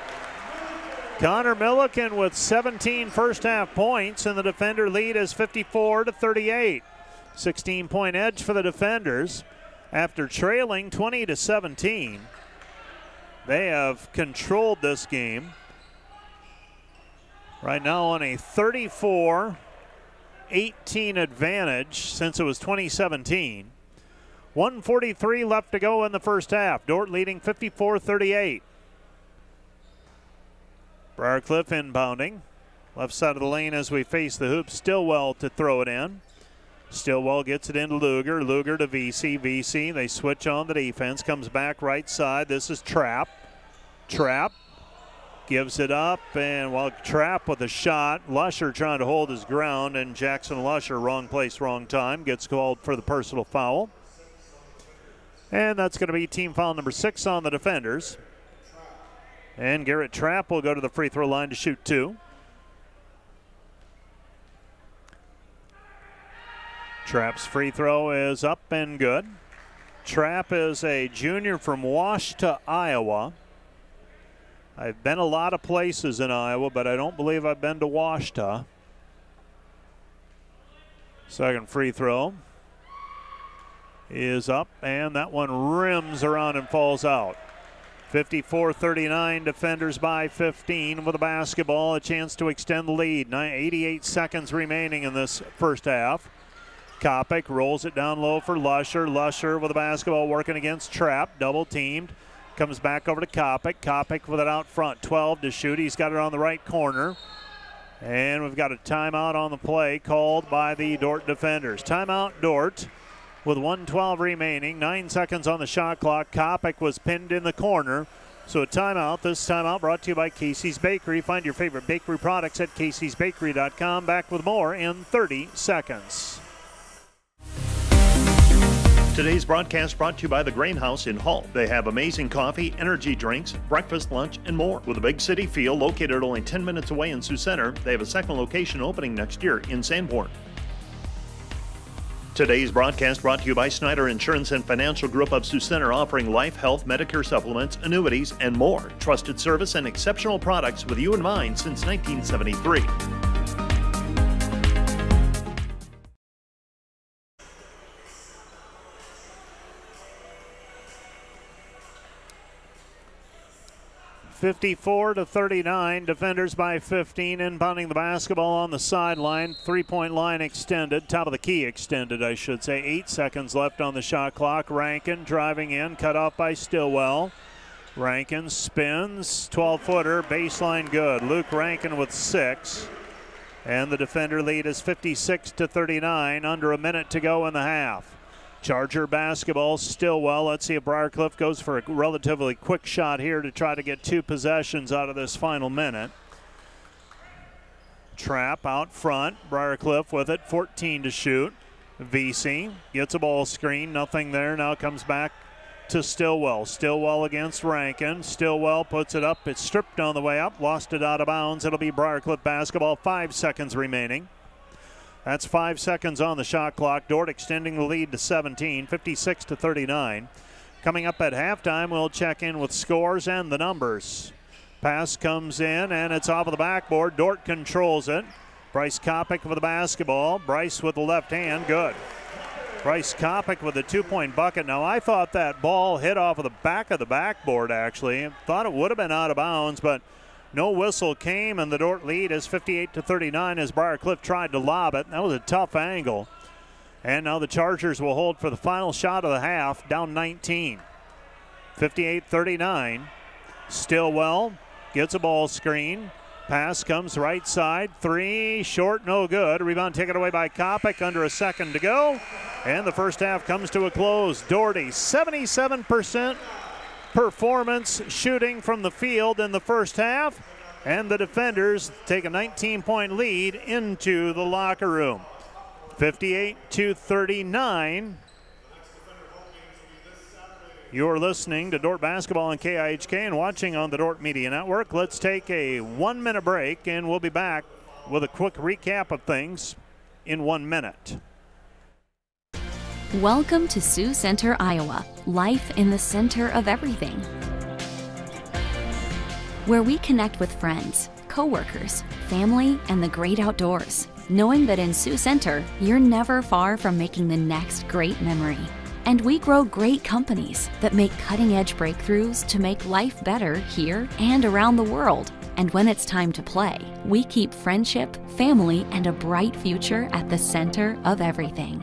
Connor Milliken with 17 first half points, and the defender lead is 54-38. 16-point edge for the defenders. After trailing 20-17, they have controlled this game. Right now on a 34-18 advantage since it was 2017. 1:43 left to go in the first half. Dordt leading 54-38. Briarcliff inbounding. Left side of the lane as we face the hoop. Stillwell to throw it in. Stillwell gets it into Luger. Luger to VC. VC, they switch on the defense. Comes back right side. This is Trapp. Trapp gives it up, and while Trapp with a shot, Lusher trying to hold his ground, and Jackson Lusher, wrong place, wrong time, gets called for the personal foul. And that's going to be team foul number 6 on the defenders. And Garrett Trapp will go to the free throw line to shoot 2. Trapp's free throw is up and good. Trapp is a junior from Washta, Iowa. I've been a lot of places in Iowa, but I don't believe I've been to Washta. Second free throw is up, and that one rims around and falls out. 54-39, defenders by 15 with the basketball. A chance to extend the lead. 88 seconds remaining in this first half. Kopic rolls it down low for Lusher. Lusher with the basketball working against Trapp. Double teamed. Comes back over to Kopic. Kopic with it out front. 12 to shoot. He's got it on the right corner. And we've got a timeout on the play called by the Dordt defenders. Timeout Dordt with 1:12 remaining. 9 seconds on the shot clock. Kopic was pinned in the corner. So a timeout. This timeout brought to you by Casey's Bakery. Find your favorite bakery products at caseysbakery.com. Back with more in 30 seconds. Today's broadcast brought to you by the Grain House in Hull. They have amazing coffee, energy drinks, breakfast, lunch, and more. With a big city feel, located only 10 minutes away in Sioux Center, they have a second location opening next year in Sanborn. Today's broadcast brought to you by Snyder Insurance and Financial Group of Sioux Center, offering life, health, Medicare supplements, annuities, and more. Trusted service and exceptional products with you in mind since 1973. (54-39), defenders by 15, inbounding the basketball on the sideline. 3-point line extended, top of the key extended, I should say. 8 seconds left on the shot clock. Rankin driving in, cut off by Stillwell. Rankin spins, 12-footer, baseline good. Luke Rankin with 6. And the defender lead is 56-39, under a minute to go in the half. Charger basketball, Stillwell. Let's see if Briarcliff goes for a relatively quick shot here to try to get 2 possessions out of this final minute. Trapp out front. Briarcliff with it, 14 to shoot. VC gets a ball screen, nothing there. Now comes back to Stillwell. Stillwell against Rankin. Stillwell puts it up. It's stripped on the way up, lost it out of bounds. It'll be Briarcliff basketball. 5 seconds remaining. That's 5 seconds on the shot clock. Dordt extending the lead to 17, 56-39. Coming up at halftime, we'll check in with scores and the numbers. Pass comes in, and it's off of the backboard. Dordt controls it. Bryce Kopic with the basketball. Bryce with the left hand, good. Bryce Kopic with a 2-point bucket. Now, I thought that ball hit off of the back of the backboard, actually. Thought it would have been out of bounds, but no whistle came, and the Dordt lead is 58-39 as Briarcliff tried to lob it. That was a tough angle. And now the Chargers will hold for the final shot of the half, down 19. 58-39. Stillwell gets a ball screen. Pass comes right side. 3, short, no good. Rebound taken away by Kopic, under a second to go. And the first half comes to a close. Doherty, 77% performance shooting from the field in the first half, and the defenders take a 19-point lead into the locker room. 58-39. You're listening to Dordt Basketball on KIHK and watching on the Dordt Media Network. Let's take a 1-minute break, and we'll be back with a quick recap of things in 1 minute. Welcome to Sioux Center, Iowa. Life in the center of everything. Where we connect with friends, coworkers, family, and the great outdoors. Knowing that in Sioux Center, you're never far from making the next great memory. And we grow great companies that make cutting-edge breakthroughs to make life better here and around the world. And when it's time to play, we keep friendship, family, and a bright future at the center of everything.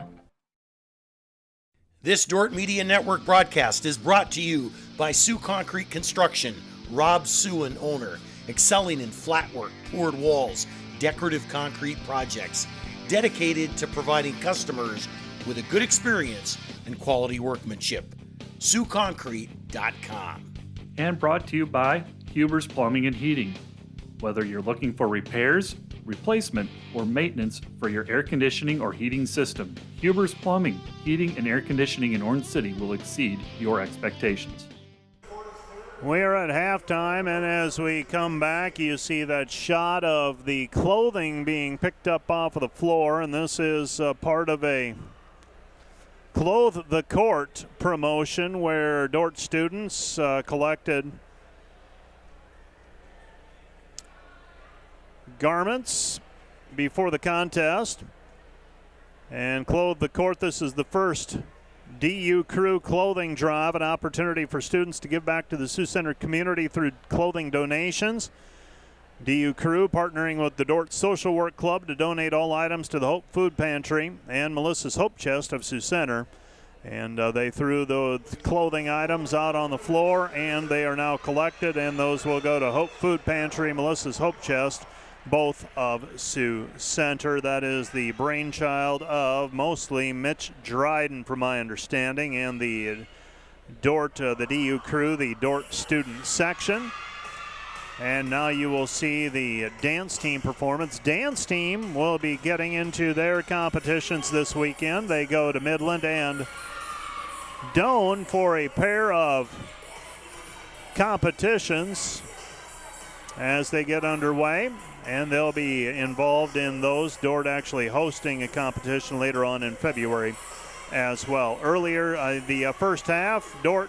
This Dordt Media Network broadcast is brought to you by Sioux Concrete Construction, Rob Suin, owner, excelling in flat work, poured walls, decorative concrete projects, dedicated to providing customers with a good experience and quality workmanship. SiouxConcrete.com. And brought to you by Huber's Plumbing and Heating. Whether you're looking for repairs, replacement, or maintenance for your air conditioning or heating system, Huber's Plumbing, Heating, and Air Conditioning in Orange City will exceed your expectations. We're at halftime, and as we come back, you see that shot of the clothing being picked up off of the floor, and this is part of a Clothe the Court promotion where Dordt students collected garments before the contest. And Clothe the Court, this is the first DU Crew clothing drive, an opportunity for students to give back to the Sioux Center community through clothing donations. DU Crew partnering with the Dordt Social Work Club to donate all items to the Hope Food Pantry and Melissa's Hope Chest of Sioux Center. And they threw the clothing items out on the floor, and they are now collected, and those will go to Hope Food Pantry, Melissa's Hope Chest, both of Sioux Center. That is the brainchild of mostly Mitch Dryden, from my understanding, and the Dordt, the DU Crew, the Dordt student section. And now you will see the dance team performance. Dance team will be getting into their competitions this weekend. They go to Midland and Doane for a pair of competitions as they get underway, and they'll be involved in those. Dordt actually hosting a competition later on in February as well. Earlier, the first half, Dordt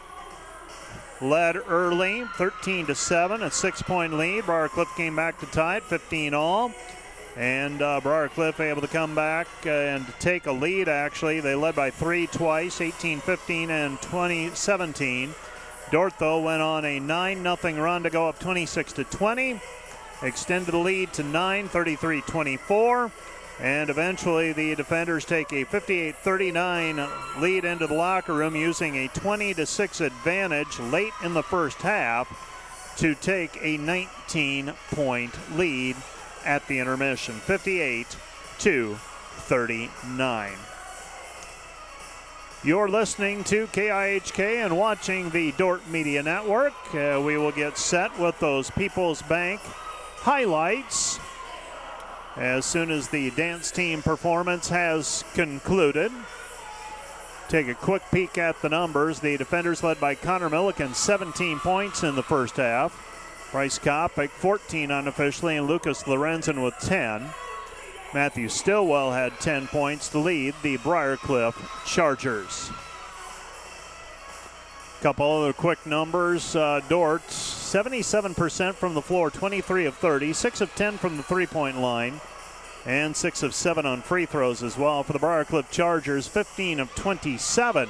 led early, 13-7, a 6-point lead. Briarcliff came back to tie it, 15 all. And Briarcliff able to come back and take a lead, actually. They led by 3 twice, 18-15 and 20-17. Dordt, though, went on a 9-0 run to go up 26-20. Extended the lead to 9, 33-24. And eventually the defenders take a 58-39 lead into the locker room using a 20-6 advantage late in the first half to take a 19-point lead at the intermission, 58-39. You're listening to KIHK and watching the Dordt Media Network. We will get set with those People's Bank highlights as soon as the dance team performance has concluded. Take a quick peek at the numbers. The defenders led by Connor Milliken, 17 points in the first half. Bryce Kopic, 14 unofficially, and Lucas Lorenzen with 10. Matthew Stillwell had 10 points to lead the Briarcliff Chargers. Couple other quick numbers. Dordt, 77% from the floor, 23 of 30, 6 of 10 from the three-point line, and 6 of 7 on free throws as well. For the Briarcliff Chargers, 15 of 27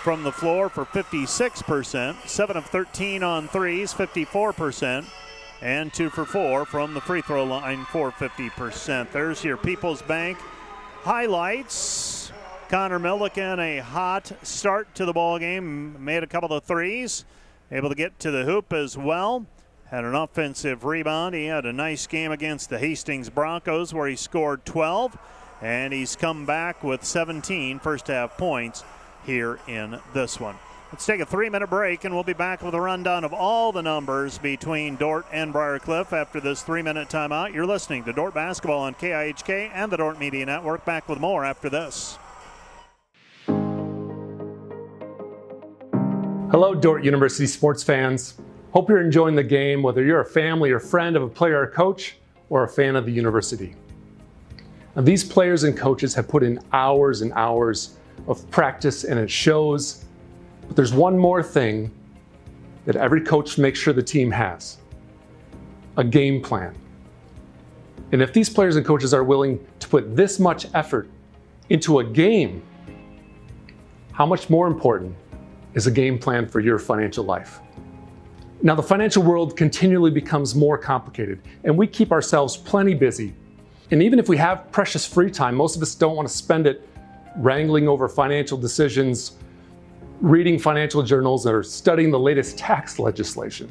from the floor for 56%, 7 of 13 on threes, 54%, and 2 for 4 from the free throw line for 50%. There's your People's Bank highlights. Connor Milliken, a hot start to the ball game, made a couple of threes, able to get to the hoop as well. Had an offensive rebound. He had a nice game against the Hastings Broncos where he scored 12, and he's come back with 17 first half points here in this one. Let's take a 3-minute break, and we'll be back with a rundown of all the numbers between Dordt and Briarcliff after this 3-minute timeout. You're listening to Dordt Basketball on KIHK and the Dordt Media Network. Back with more after this. Hello, Dordt University sports fans. Hope you're enjoying the game, whether you're a family or friend of a player or coach or a fan of the university. Now, these players and coaches have put in hours and hours of practice, and it shows. But there's one more thing that every coach makes sure the team has: a game plan. And if these players and coaches are willing to put this much effort into a game, how much more important is a game plan for your financial life? Now, the financial world continually becomes more complicated, and we keep ourselves plenty busy. And even if we have precious free time, most of us don't want to spend it wrangling over financial decisions, reading financial journals, or studying the latest tax legislation.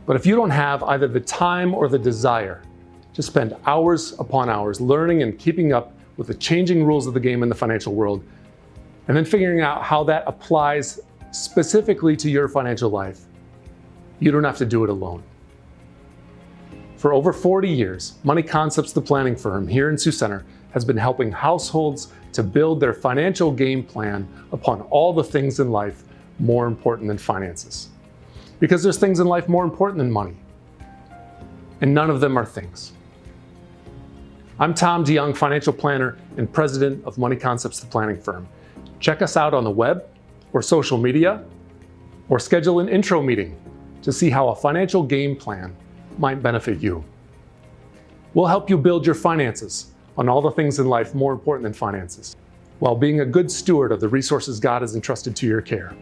But if you don't have either the time or the desire to spend hours upon hours learning and keeping up with the changing rules of the game in the financial world, and then figuring out how that applies specifically to your financial life, you don't have to do it alone. For over 40 years, Money Concepts, the planning firm here in Sioux Center, has been helping households to build their financial game plan upon all the things in life more important than finances. Because there's things in life more important than money, and none of them are things. I'm Tom DeYoung, financial planner and president of Money Concepts, the planning firm. Check us out on the web or social media, or schedule an intro meeting to see how a financial game plan might benefit you. We'll help you build your finances on all the things in life more important than finances, while being a good steward of the resources God has entrusted to your care.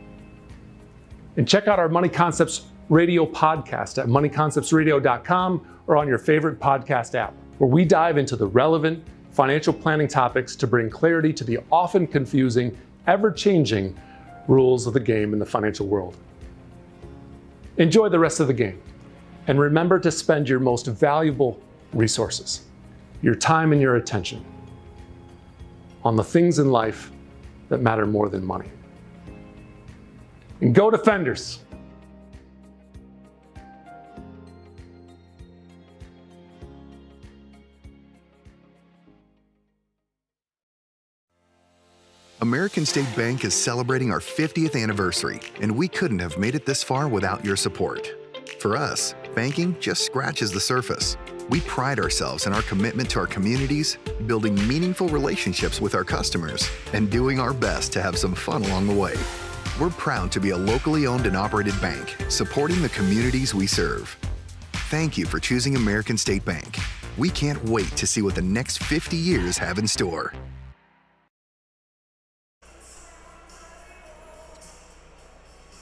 And check out our Money Concepts radio podcast at moneyconceptsradio.com or on your favorite podcast app, where we dive into the relevant financial planning topics to bring clarity to the often confusing, ever-changing rules of the game in the financial world. Enjoy the rest of the game, and remember to spend your most valuable resources, your time and your attention, on the things in life that matter more than money. And go Defenders! American State Bank is celebrating our 50th anniversary, and we couldn't have made it this far without your support. For us, banking just scratches the surface. We pride ourselves in our commitment to our communities, building meaningful relationships with our customers, and doing our best to have some fun along the way. We're proud to be a locally owned and operated bank, supporting the communities we serve. Thank you for choosing American State Bank. We can't wait to see what the next 50 years have in store.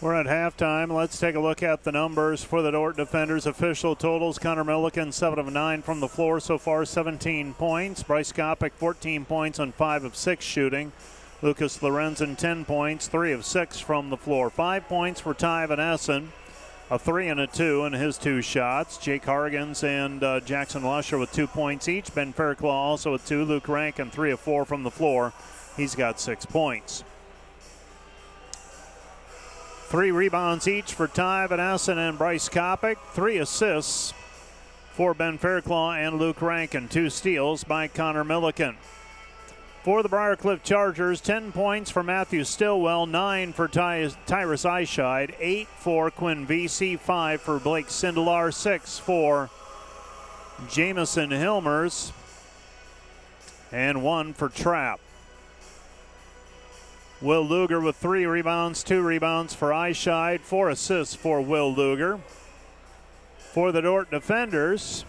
We're at halftime. Let's take a look at the numbers for the Dordt Defenders. Official totals: Connor Milliken, 7 of 9 from the floor so far, 17 points. Bryce Kopic, 14 points on 5 of 6 shooting. Lucas Lorenzen, 10 points, 3 of 6 from the floor. 5 points for Ty Van Essen, a 3 and a 2 in his 2 shots. Jake Hargans and Jackson Lusher with 2 points each. Ben Fairclaw also with 2. Luke Rankin, 3 of 4 from the floor. He's got 6 points. 3 rebounds each for Ty Van Essen and Bryce Kopic. 3 assists for Ben Fairclaw and Luke Rankin. 2 steals by Connor Milliken. For the Briarcliff Chargers, 10 points for Matthew Stillwell, 9 for Tyrus Eyeshide, 8 for Quinn Vesey, 5 for Blake Sindelar, 6 for Jamison Hilmers, and 1 for Trapp. Will Luger with 3 rebounds, 2 rebounds for Eyeshide, 4 assists for Will Luger. For the Dordt Defenders,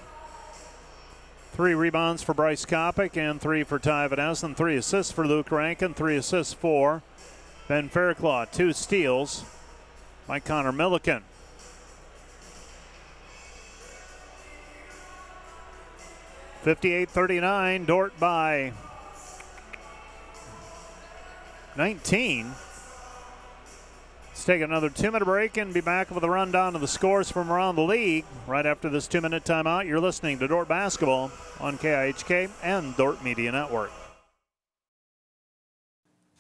3 rebounds for Bryce Kopic and 3 for Ty Van Essen, 3 assists for Luke Rankin, 3 assists for Ben Fairclaw, 2 steals by Connor Milliken. (58-39), Dordt by 19. Let's take another 2-minute break and be back with a rundown of the scores from around the league right after this 2-minute timeout. You're listening to Dordt Basketball on KIHK and Dordt Media Network.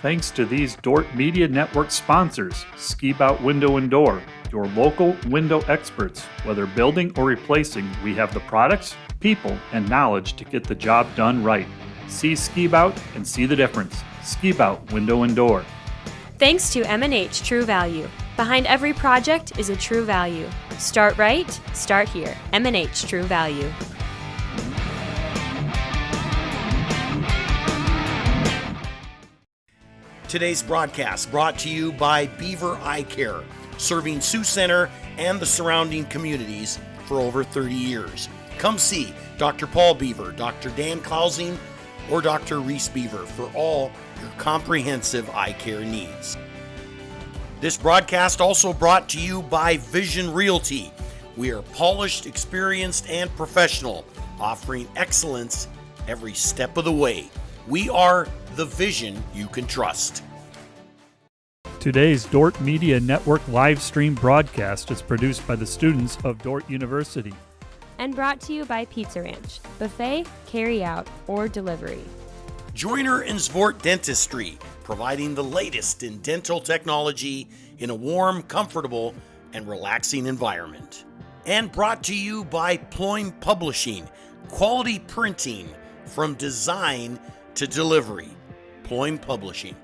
Thanks to these Dordt Media Network sponsors, Ski Bout Window and Door, your local window experts. Whether building or replacing, we have the products, people, and knowledge to get the job done right. See Ski Bout and see the difference. Ski Bout Window and Door. Thanks to M&H True Value. Behind every project is a true value. Start right, start here. M&H True Value. Today's broadcast brought to you by Beaver Eye Care, serving Sioux Center and the surrounding communities for over 30 years. Come see Dr. Paul Beaver, Dr. Dan Klausing, or Dr. Reese Beaver for all your comprehensive eye care needs. This broadcast also brought to you by Vision Realty. We are polished, experienced, and professional, offering excellence every step of the way. We are the vision you can trust. Today's Dordt Media Network live stream broadcast is produced by the students of Dordt University. And brought to you by Pizza Ranch, buffet, carry out, or delivery. Joyner and Zvort Dentistry, providing the latest in dental technology in a warm, comfortable, and relaxing environment. And brought to you by Ployne Publishing, quality printing from design to delivery. Ployne Publishing.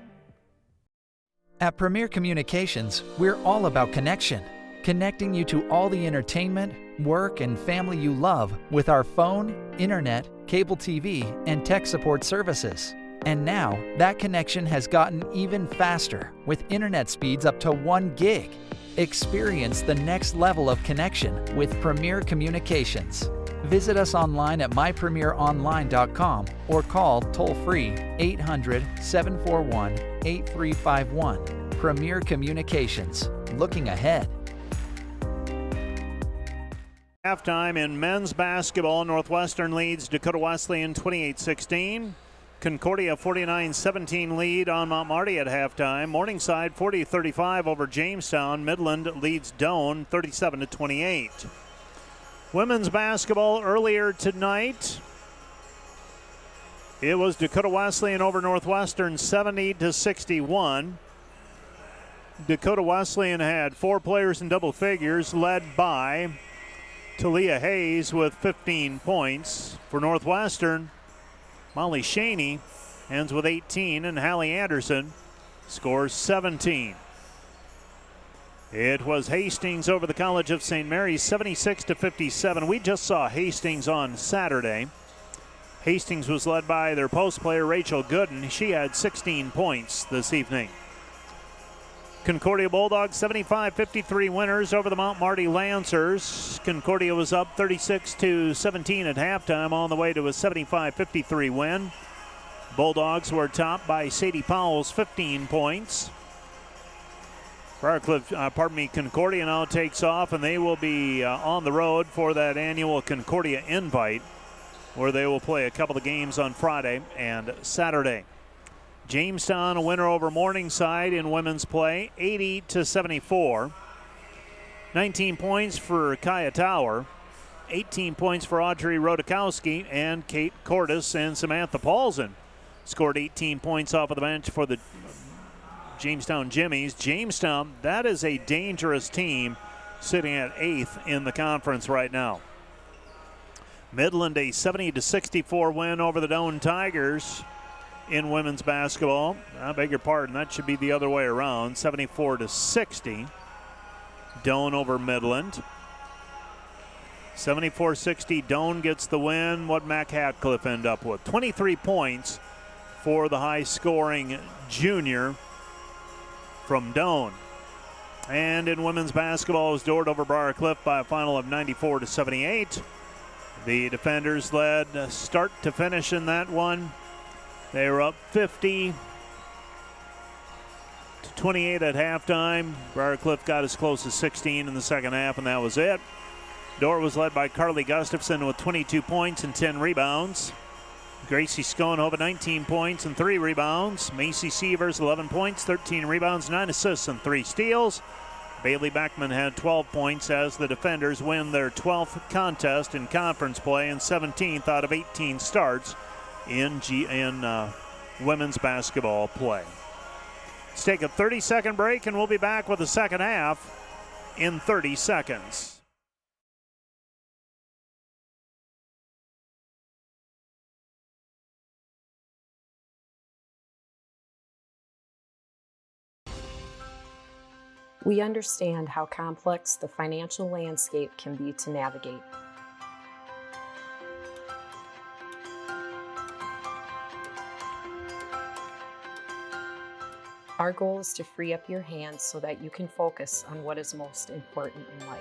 At Premier Communications, we're all about connection. Connecting you to all the entertainment, work, and family you love with our phone, internet, cable TV, and tech support services. And now, that connection has gotten even faster with internet speeds up to 1 gig. Experience the next level of connection with Premier Communications. Visit us online at mypremieronline.com or call toll-free 800-741-8351. Premier Communications. Looking ahead. Halftime in men's basketball, Northwestern leads Dakota Wesleyan 28-16. Concordia 49-17 lead on Mount Marty at halftime. Morningside 40-35 over Jamestown. Midland leads Doane 37-28. Women's basketball earlier tonight. It was Dakota Wesleyan over Northwestern 70-61. Dakota Wesleyan had 4 players in double figures, led by Talia Hayes with 15 points. For Northwestern, Molly Shaney ends with 18, and Hallie Anderson scores 17. It was Hastings over the College of St. Mary's 76-57. We just saw Hastings on Saturday. Hastings was led by their post player Rachel Gooden. She had 16 points this evening. Concordia Bulldogs 75-53 winners over the Mount Marty Lancers. Concordia was up 36-17 at halftime on the way to a 75-53 win. Bulldogs were topped by Sadie Powell's 15 points. Concordia now takes off, and they will be on the road for that annual Concordia Invite, where they will play a couple of games on Friday and Saturday. Jamestown a winner over Morningside in women's play, 80-74. 19 points for Kaya Tower, 18 points for Audrey Rodakowski, and Kate Cordes and Samantha Paulson scored 18 points off of the bench for the Jamestown Jimmies. Jamestown, that is a dangerous team, sitting at 8th in the conference right now. Midland a 70-64 win over the Doane Tigers in women's basketball. I beg your pardon, that should be the other way around. 74-60. Doane over Midland. 74-60, Doane gets the win. What Mac Hatcliffe end up with? 23 points for the high-scoring junior from Doane. And in women's basketball, it was Dordt over Briar by a final of 94-78. The defenders led start to finish in that one. They were up 50-28 at halftime. Briar got as close as 16 in the second half, and that was it. Dordt was led by Carly Gustafson with 22 points and 10 rebounds. Gracie Skonhova, 19 points and 3 rebounds. Macy Sievers, 11 points, 13 rebounds, 9 assists, and 3 steals. Bailey Beckman had 12 points as the defenders win their 12th contest in conference play and 17th out of 18 starts in women's basketball play. Let's take a 30-second break, and we'll be back with the second half in 30 seconds. We understand how complex the financial landscape can be to navigate. Our goal is to free up your hands so that you can focus on what is most important in life.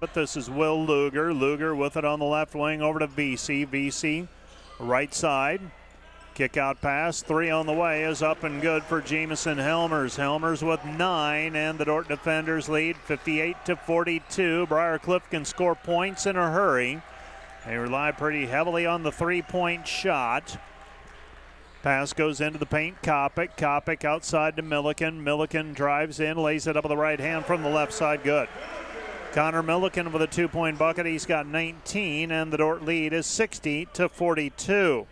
But this is Will Luger. Luger with it on the left wing over to VC. VC, right side. Kick out pass. 3 on the way is up and good for Jamison Helmers. Helmers with 9, and the Dordt defenders lead 58-42. Briar Cliff can score points in a hurry. They rely pretty heavily on the 3-point shot. Pass goes into the paint. Kopic. Kopic outside to Milliken. Milliken drives in, lays it up with the right hand from the left side. Good. Connor Milliken with a 2-point bucket. He's got 19, and the Dordt lead is 60-42.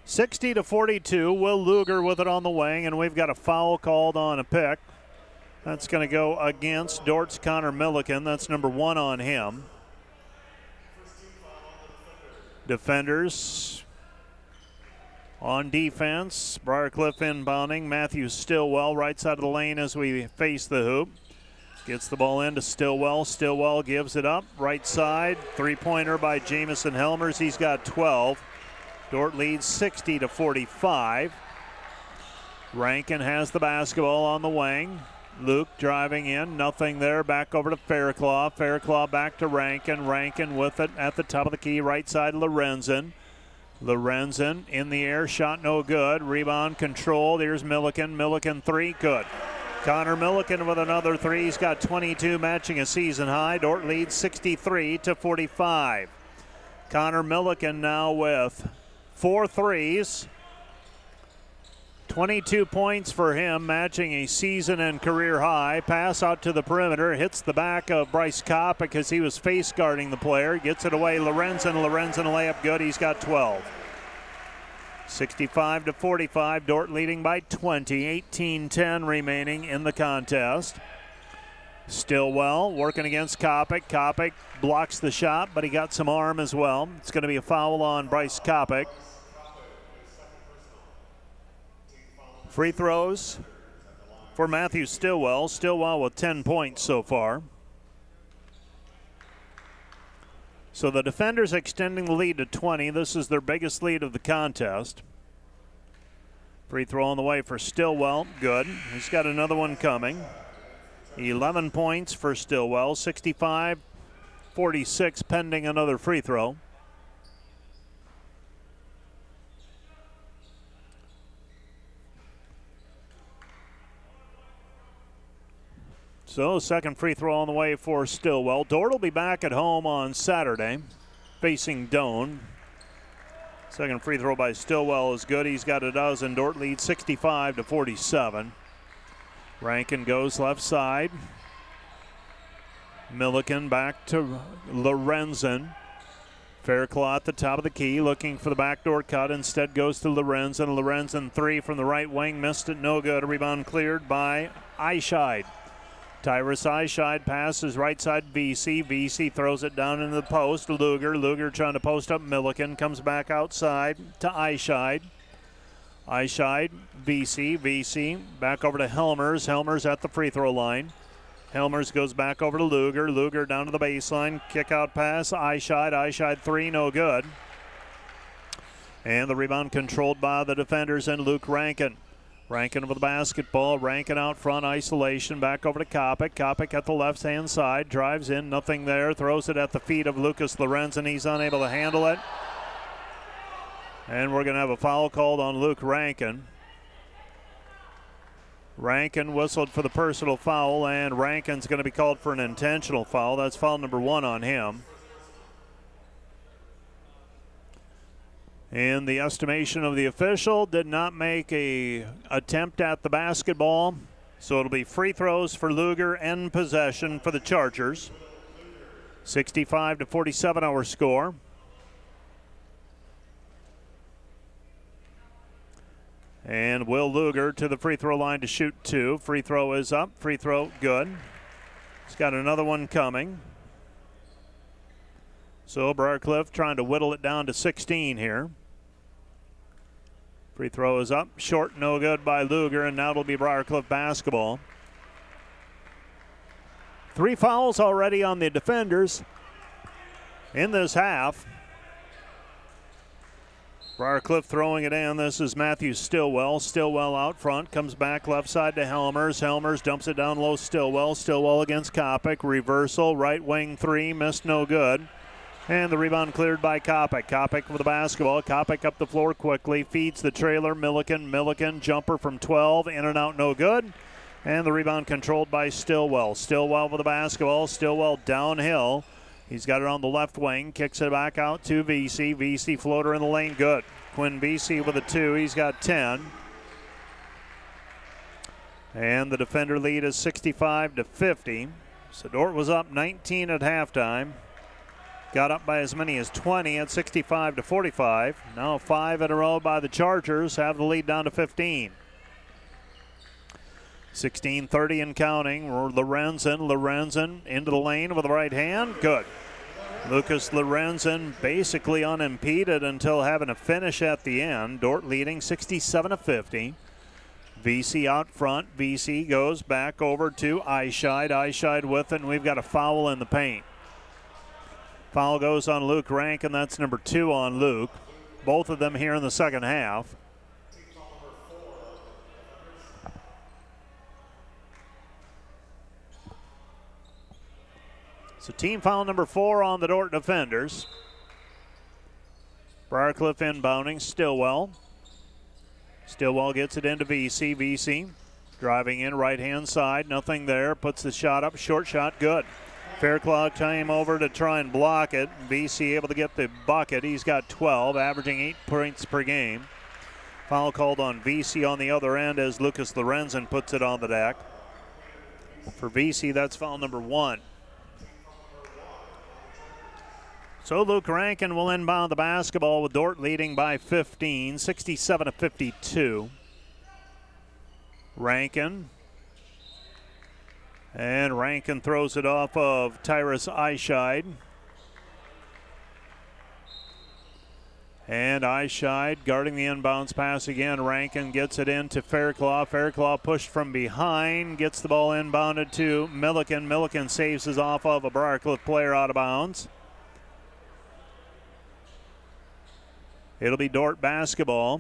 60-42. Will Luger with it on the wing, and we've got a foul called on a pick. That's going to go against Dordt's Connor Milliken. That's number 1 on him. Defenders on defense. Briarcliff inbounding. Matthew Stillwell right side of the lane as we face the hoop. Gets the ball into Stillwell. Stillwell gives it up. Right side. 3-pointer by Jamison Helmers. He's got 12. Dordt leads 60-45. Rankin has the basketball on the wing. Luke driving in. Nothing there. Back over to Fairclough. Fairclough back to Rankin. Rankin with it at the top of the key. Right side Lorenzen. Lorenzen in the air. Shot no good. Rebound controlled. Here's Milliken. Milliken 3. Good. Connor Milliken with another 3. He's got 22, matching a season high. Dordt leads 63-45. Connor Milliken now with 4 threes. 22 points for him, matching a season and career high. Pass out to the perimeter. Hits the back of Bryce Kopp because he was face guarding the player. Gets it away. Lorenzen layup good. He's got 12. 65-45, Dordt leading by 20, 18-10 remaining in the contest. Stillwell working against Kopic. Kopic blocks the shot, but he got some arm as well. It's going to be a foul on Bryce Kopic. Free throws for Matthew Stillwell. Stillwell with 10 points so far. So the defenders extending the lead to 20. This is their biggest lead of the contest. Free throw on the way for Stillwell. Good. He's got another one coming. 11 points for Stillwell. 65-46 pending another free throw. So second free throw on the way for Stillwell. Dordt will be back at home on Saturday facing Doane. Second free throw by Stillwell is good. He's got a dozen. Dordt leads 65-47. Rankin goes left side. Milliken back to Lorenzen. Fairclough at the top of the key looking for the backdoor cut. Instead goes to Lorenzen. Lorenzen 3 from the right wing. Missed it. No good. A rebound cleared by Eischeid. Tyrus Eischeid passes right side VC. VC throws it down into the post. Luger trying to post up Milliken. Comes back outside to Eischeid. Eischeid, VC back over to Helmers. Helmers at the free throw line. Helmers goes back over to Luger. Luger down to the baseline. Kick out pass. Eischeid 3, no good. And the rebound controlled by the defenders and Luke Rankin. Rankin with the basketball. Rankin out front, isolation. Back over to Kopic. Kopic at the left-hand side. Drives in, nothing there. Throws it at the feet of Lucas Lorenzen. He's unable to handle it. And we're going to have a foul called on Luke Rankin. Rankin whistled for the personal foul, and Rankin's going to be called for an intentional foul. That's foul number 1 on him. In the estimation of the official, did not make a attempt at the basketball. So it'll be free throws for Luger and possession for the Chargers. 65-47 our score. And Will Luger to the free throw line to shoot 2. Free throw is up. Free throw good. He's got another one coming. So Briarcliff trying to whittle it down to 16 here. Free throw is up. Short, no good by Luger, and now it'll be Briarcliff basketball. 3 fouls already on the defenders in this half. Briarcliff throwing it in. This is Matthew Stillwell. Stillwell out front. Comes back left side to Helmers. Helmers dumps it down low. Stillwell. Stillwell against Kopic. Reversal. Right wing 3. Missed, no good. And the rebound cleared by Kopic. Kopic with the basketball. Kopic up the floor quickly. Feeds the trailer. Milliken. Milliken. Jumper from 12. In and out, no good. And the rebound controlled by Stillwell. Stillwell with the basketball. Stillwell downhill. He's got it on the left wing. Kicks it back out to VC. VC floater in the lane. Good. Quinn VC with a 2. He's got 10. And the defender lead is 65-50. So Dordt was up 19 at halftime. Got up by as many as 20 at 65-45. Now 5 in a row by the Chargers. Have the lead down to 15. 16:30 and counting. Lorenzen into the lane with the right hand. Good. Lucas Lorenzen basically unimpeded until having a finish at the end. Dordt leading 67-50. VC out front. VC goes back over to Eyeshide. Eyeshide with it, and we've got a foul in the paint. Foul goes on Luke Rankin. That's number 2 on Luke. Both of them here in the second half. So team foul number 4 on the Dordt defenders. Briarcliff inbounding. Stillwell. Stillwell gets it into VC. VC driving in right hand side. Nothing there. Puts the shot up. Short shot. Good. Fairclough came over to try and block it. VC able to get the bucket. He's got 12, averaging 8 points per game. Foul called on VC on the other end as Lucas Lorenzen puts it on the deck. For VC, that's foul number 1. So Luke Rankin will inbound the basketball with Dordt leading by 15, 67-52. Rankin. And Rankin throws it off of Tyrus Eyeshide. And Eyeshide guarding the inbounds pass again. Rankin gets it into Fairclough. Fairclough pushed from behind. Gets the ball inbounded to Milliken. Milliken saves his off of a Briarcliff player out of bounds. It'll be Dordt basketball.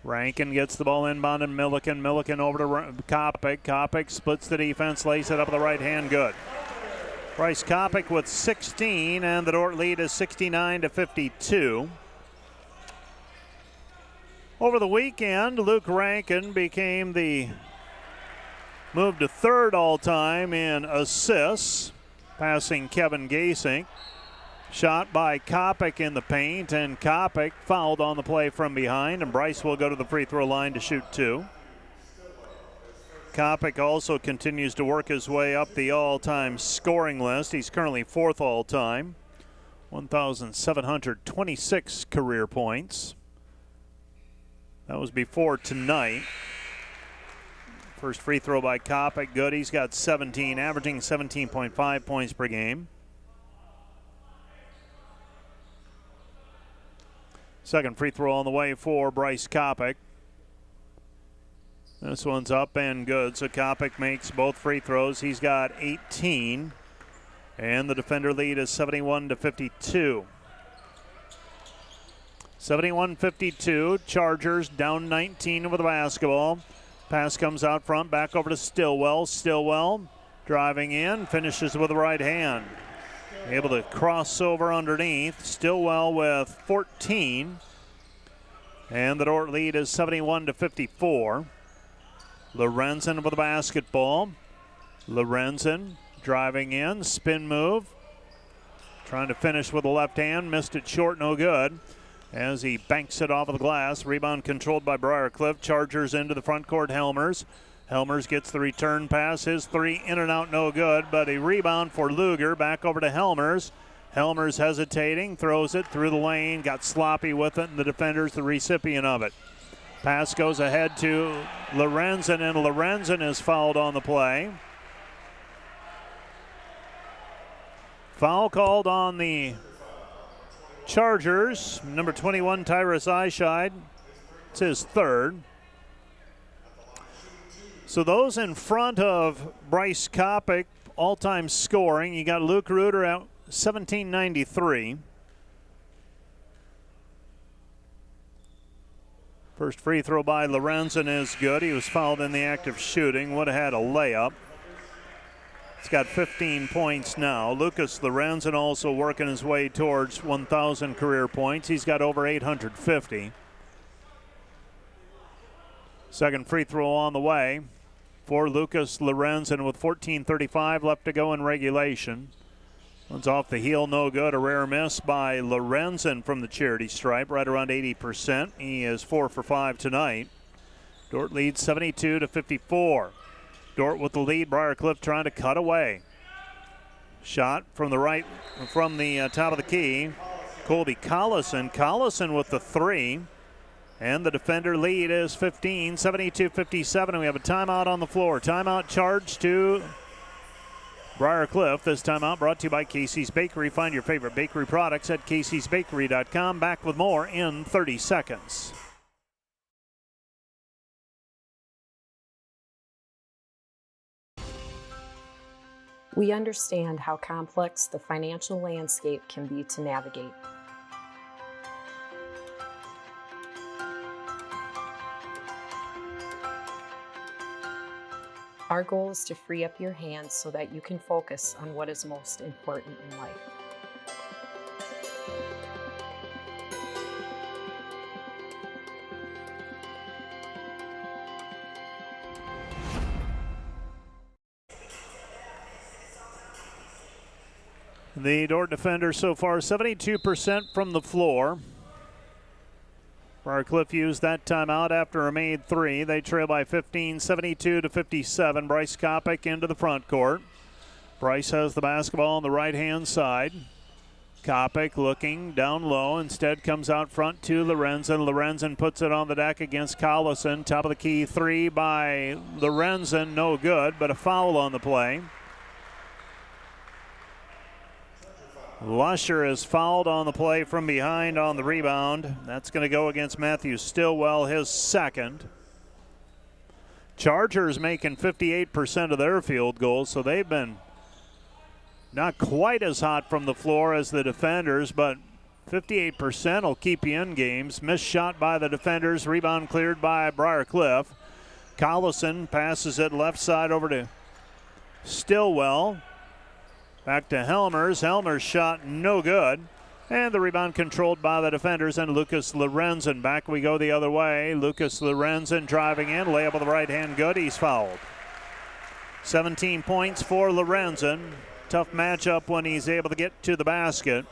Rankin gets the ball inbounded. Milliken. Milliken over to Kopic. Kopic splits the defense, lays it up with the right hand. Good. Bryce Kopic with 16, and the Dordt lead is 69-52. Over the weekend, Luke Rankin became moved to 3rd all-time in assists, passing Kevin Gasink. Shot by Kopic in the paint, and Kopic fouled on the play from behind, and Bryce will go to the free throw line to shoot 2. Kopic also continues to work his way up the all-time scoring list. He's currently 4th all-time, 1,726 career points. That was before tonight. First free throw by Kopic, good. He's got 17, averaging 17.5 points per game. Second free throw on the way for Bryce Kopic. This one's up and good, so Kopic makes both free throws. He's got 18, and the defender lead is 71-52. 71-52, Chargers down 19 with the basketball. Pass comes out front, back over to Stillwell. Stillwell driving in, finishes with the right hand. Able to cross over underneath. Stillwell with 14. And the Dordt lead is 71-54. Lorenzen with the basketball. Lorenzen driving in, spin move. Trying to finish with the left hand, missed it short, no good. As he banks it off of the glass. Rebound controlled by Briar. Chargers into the front court, Helmers. Helmers gets the return pass. His three in and out, no good, but a rebound for Luger. Back over to Helmers. Helmers hesitating, throws it through the lane, got sloppy with it, and the defender's the recipient of it. Pass goes ahead to Lorenzen, and Lorenzen is fouled on the play. Foul called on the Chargers. Number 21, Tyrus Eyeshide. It's his third. So those in front of Bryce Kopic, all-time scoring. You got Luke Reuter at 1793. First free throw by Lorenzen is good. He was fouled in the act of shooting. Would have had a layup. He's got 15 points now. Lucas Lorenzen also working his way towards 1,000 career points. He's got over 850. Second free throw on the way for Lucas Lorenzen with 14:35 left to go in regulation. One's off the heel, no good. A rare miss by Lorenzen from the charity stripe, right around 80%. He is 4 for 5 tonight. Dordt leads 72-54. Dordt with the lead. Briarcliff trying to cut away. Shot from the right, from the top of the key. Colby Collison. Collison with the three. And the defender lead is 15, 72-57. And we have a timeout on the floor. Timeout charged to Briarcliff. This timeout brought to you by Casey's Bakery. Find your favorite bakery products at caseysbakery.com. Back with more in 30 seconds. We understand how complex the financial landscape can be to navigate. Our goal is to free up your hands so that you can focus on what is most important in life. The Dordt defender so far 72% from the floor. Briarcliff used that timeout after a made three. They trail by 15, 72-57. Bryce Kopic into the front court. Bryce has the basketball on the right-hand side. Kopic looking down low. Instead comes out front to Lorenzen. Lorenzen puts it on the deck against Collison. Top of the key three by Lorenzen. No good, but a foul on the play. Lusher is fouled on the play from behind on the rebound. That's going to go against Matthew Stillwell, his second. Chargers making 58% of their field goals, so they've been not quite as hot from the floor as the defenders, but 58% will keep you in games. Missed shot by the defenders, rebound cleared by Briarcliff. Collison passes it left side over to Stillwell. Back to Helmers. Helmers shot no good. And the rebound controlled by the defenders and Lucas Lorenzen. Back we go the other way. Lucas Lorenzen driving in. Layup with the right hand good. He's fouled. 17 points for Lorenzen. Tough matchup when he's able to get to the basket.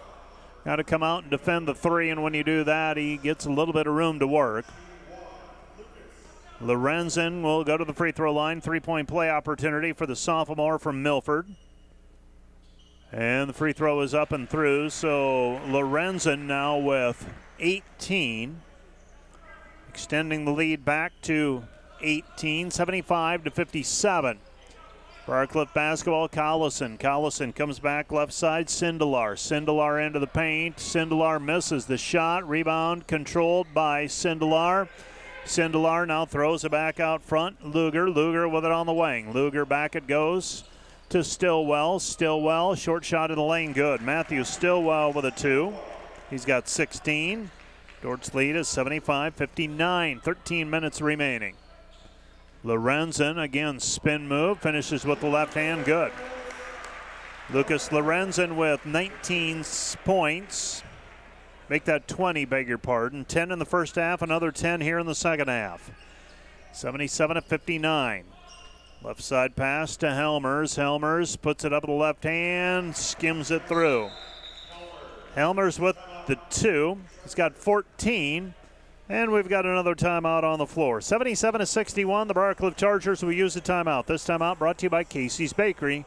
Got to come out and defend the three, and when you do that, he gets a little bit of room to work. Lorenzen will go to the free throw line. 3-point play opportunity for the sophomore from Milford. And the free throw is up and through, so Lorenzen now with 18. Extending the lead back to 18, 75-57. Briarcliff basketball, Collison. Collison comes back left side, Sindelar. Sindelar into the paint. Sindelar misses the shot. Rebound controlled by Sindelar. Sindelar now throws it back out front. Luger with it on the wing. Luger back it goes to Stillwell. Stillwell, short shot in the lane, good. Matthew Stillwell with a two. He's got 16. Dordt's lead is 75-59. 13 minutes remaining. Lorenzen, again, spin move, finishes with the left hand, good. Lucas Lorenzen with 19 points. Make that 20, beg your pardon. 10 in the first half, another 10 here in the second half. 77-59. Left side pass to Helmers. Helmers puts it up with the left hand, skims it through. Helmers with the 2. He's got 14. And we've got another timeout on the floor. 77-61, the Briarcliff Chargers will use a timeout. This timeout brought to you by Casey's Bakery.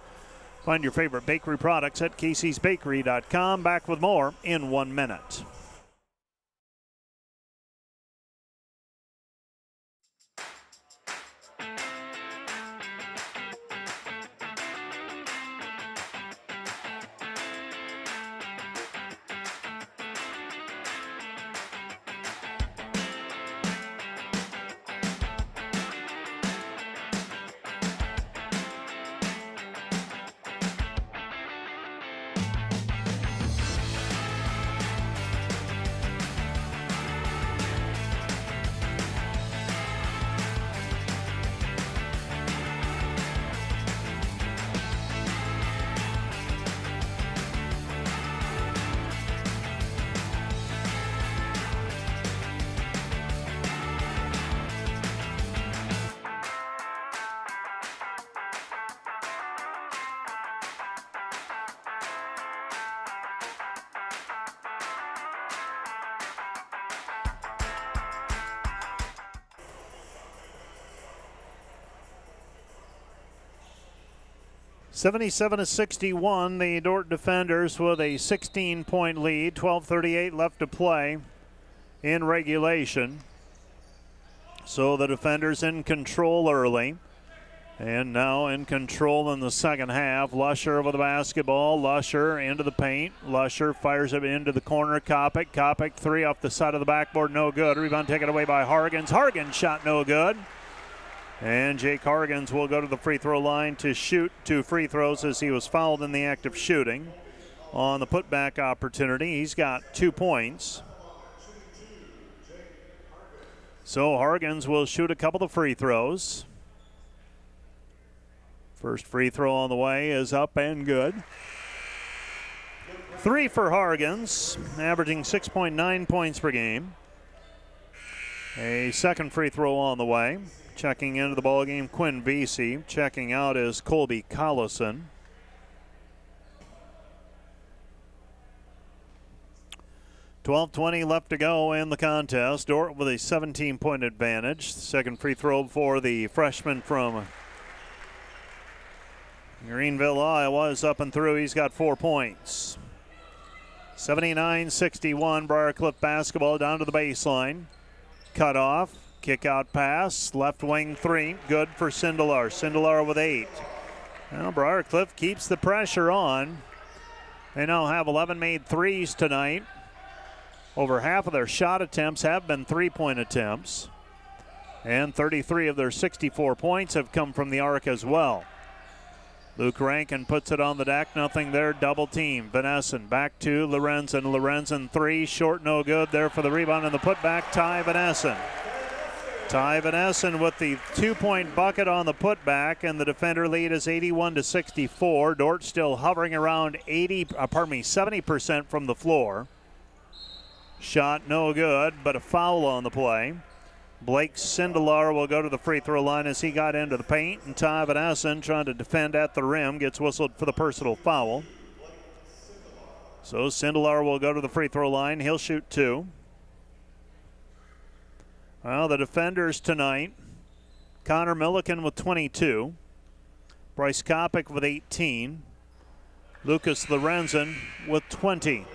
Find your favorite bakery products at caseysbakery.com. Back with more in 1 minute. (77-61), the Dordt defenders with a 16-point lead. 12:38 left to play in regulation. So the defenders in control early. And now in control in the second half. Lusher with the basketball. Lusher into the paint. Lusher fires it into the corner. Kopic. Kopic 3 off the side of the backboard. No good. Rebound taken away by Hargens. Hargens shot no good. And Jake Hargens will go to the free throw line to shoot 2 free throws as he was fouled in the act of shooting. On the putback opportunity, he's got 2 points. So Hargens will shoot a couple of free throws. First free throw on the way is up and good. 3 for Hargens, averaging 6.9 points per game. A second free throw on the way. Checking into the ballgame, Quinn Vesey. Checking out is Colby Collison. .20 left to go in the contest. Dordt with a 17-point advantage. Second free throw for the freshman from Greenville, Iowa is up and through. He's got 4 points. 79-61, Briarcliff basketball down to the baseline. Cut off. Kick out pass, left wing 3, good for Sindelar. Sindelar with 8. Well, Briarcliff keeps the pressure on. They now have 11 made threes tonight. Over half of their shot attempts have been 3-point attempts. And 33 of their 64 points have come from the arc as well. Luke Rankin puts it on the deck, nothing there, double team. Vanessen back to Lorenzen. Lorenzen 3, short, no good there for the rebound and the putback. Ty Vanessen. Ty Vanessen with the 2-point bucket on the putback, and the defender lead is 81-64. Dordt still hovering around 70% from the floor. Shot no good, but a foul on the play. Blake Sindelar will go to the free throw line as he got into the paint, and Ty Vanessen trying to defend at the rim gets whistled for the personal foul. So Sindelar will go to the free throw line. He'll shoot 2. Well, the defenders tonight, Connor Milliken with 22, Bryce Kopic with 18, Lucas Lorenzen with 20.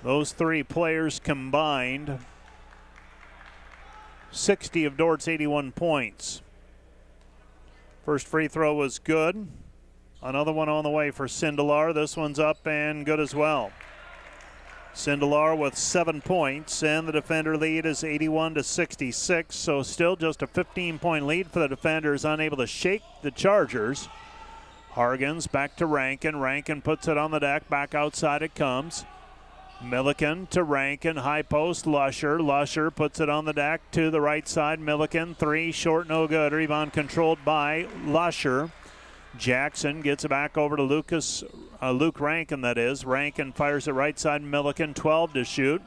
Those 3 players combined 60 of Dordt's 81 points. First free throw was good. Another one on the way for Sindelar. This one's up and good as well. Sindelar with 7 points, and the defender lead is 81-66, so still just a 15-point lead for the defenders, unable to shake the Chargers. Hargens back to Rankin. Rankin puts it on the deck. Back outside it comes. Milliken to Rankin. High post, Lusher. Lusher puts it on the deck to the right side. Milliken, 3, short, no good. Rebound controlled by Lusher. Jackson gets it back over to Luke Rankin, that is. Rankin fires it right side. Milliken, 12 to shoot.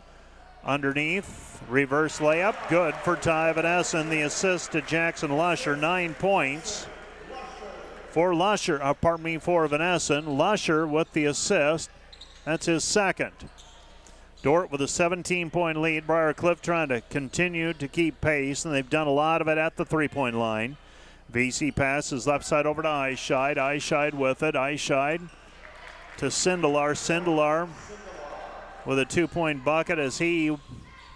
Underneath, reverse layup. Good for Ty Vanessen. The assist to Jackson Lusher. 9 points for Vanessen. Lusher with the assist. That's his second. Dordt with a 17-point lead. Briar Cliff trying to continue to keep pace, and they've done a lot of it at the three-point line. VC passes left side over to Eyeshide. Eyeshide with it. Eyeshide to Sindelar. Sindelar with a 2-point bucket as he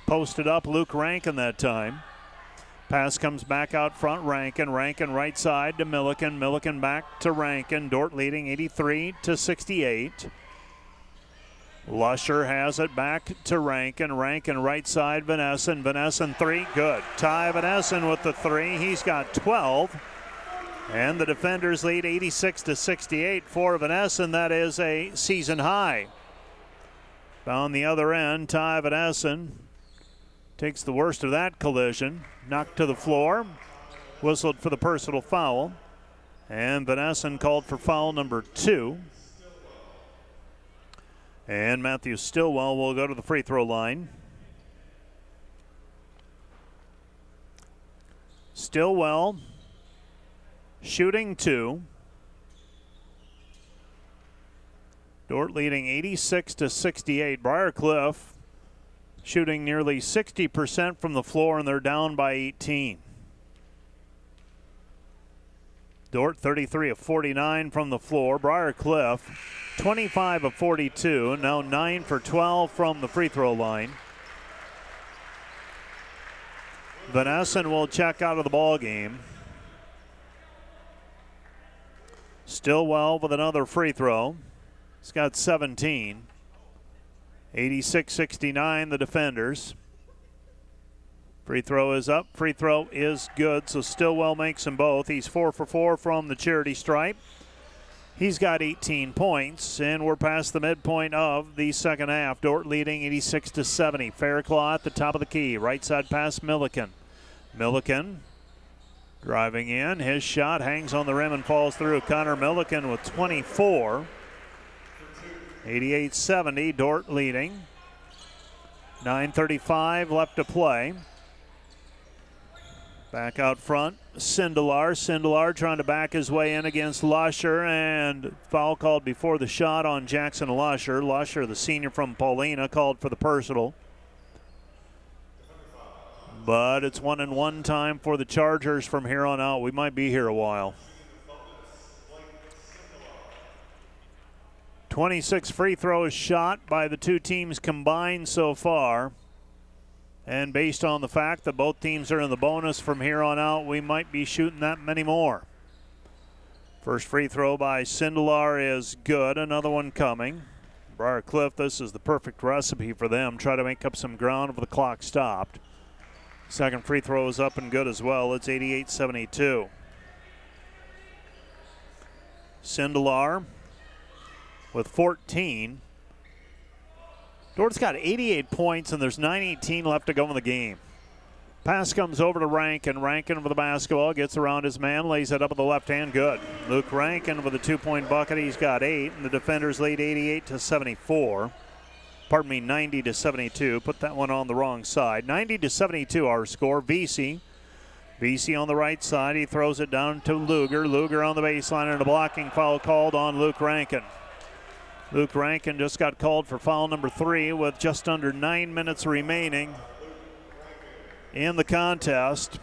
posted up Luke Rankin that time. Pass comes back out front. Rankin. Rankin right side to Milliken. Milliken back to Rankin. Dordt leading 83-68. Lusher has it back to Rankin. Rankin right side, Vanessen. Vanessen three, good. Ty Vanessen with the three. He's got 12. And the defenders lead 86-68 for Vanessen. That is a season high. Down the other end, Ty Vanessen takes the worst of that collision. Knocked to the floor. Whistled for the personal foul. And Vanessen called for foul number 2. And Matthew Stillwell will go to the free throw line. Stillwell shooting 2. Dordt leading 86-68. Briar Cliff shooting nearly 60% from the floor, and they're down by 18. Dordt 33 of 49 from the floor. Briar Cliff 25 of 42, now 9 for 12 from the free throw line. Vanessen will check out of the ball game. Stillwell with another free throw. He's got 17. 86-69 the defenders. Free throw is up. Free throw is good, so Stillwell makes them both. He's 4 for 4 from the charity stripe. He's got 18 points, and we're past the midpoint of the second half. Dordt leading 86-70. Fairclough at the top of the key. Right side pass, Milliken. Milliken driving in. His shot hangs on the rim and falls through. Connor Milliken with 24. 88-70, Dordt leading. 9:35 left to play. Back out front, Sindelar. Sindelar trying to back his way in against Lusher, and foul called before the shot on Jackson Lusher. Lusher, the senior from Paulina, called for the personal. But it's 1-and-1 time for the Chargers from here on out. We might be here a while. 26 free throws shot by the two teams combined so far. And based on the fact that both teams are in the bonus from here on out, we might be shooting that many more. First free throw by Sindelar is good. Another one coming. Briar Cliff, this is the perfect recipe for them. Try to make up some ground with the clock stopped. Second free throw is up and good as well. It's 88-72. Sindelar with 14. Dordt's got 88 points, and there's 9:18 left to go in the game. Pass comes over to Rankin. Rankin with the basketball, gets around his man, lays it up with the left hand, good. Luke Rankin with a 2-point bucket, he's got 8, and the defenders lead 88-74. Pardon me, 90-72. Put that one on the wrong side. 90-72 our score. VC on the right side, he throws it down to Luger. Luger on the baseline, and a blocking foul called on Luke Rankin. Luke Rankin just got called for foul number 3 with just under 9 minutes remaining in the contest.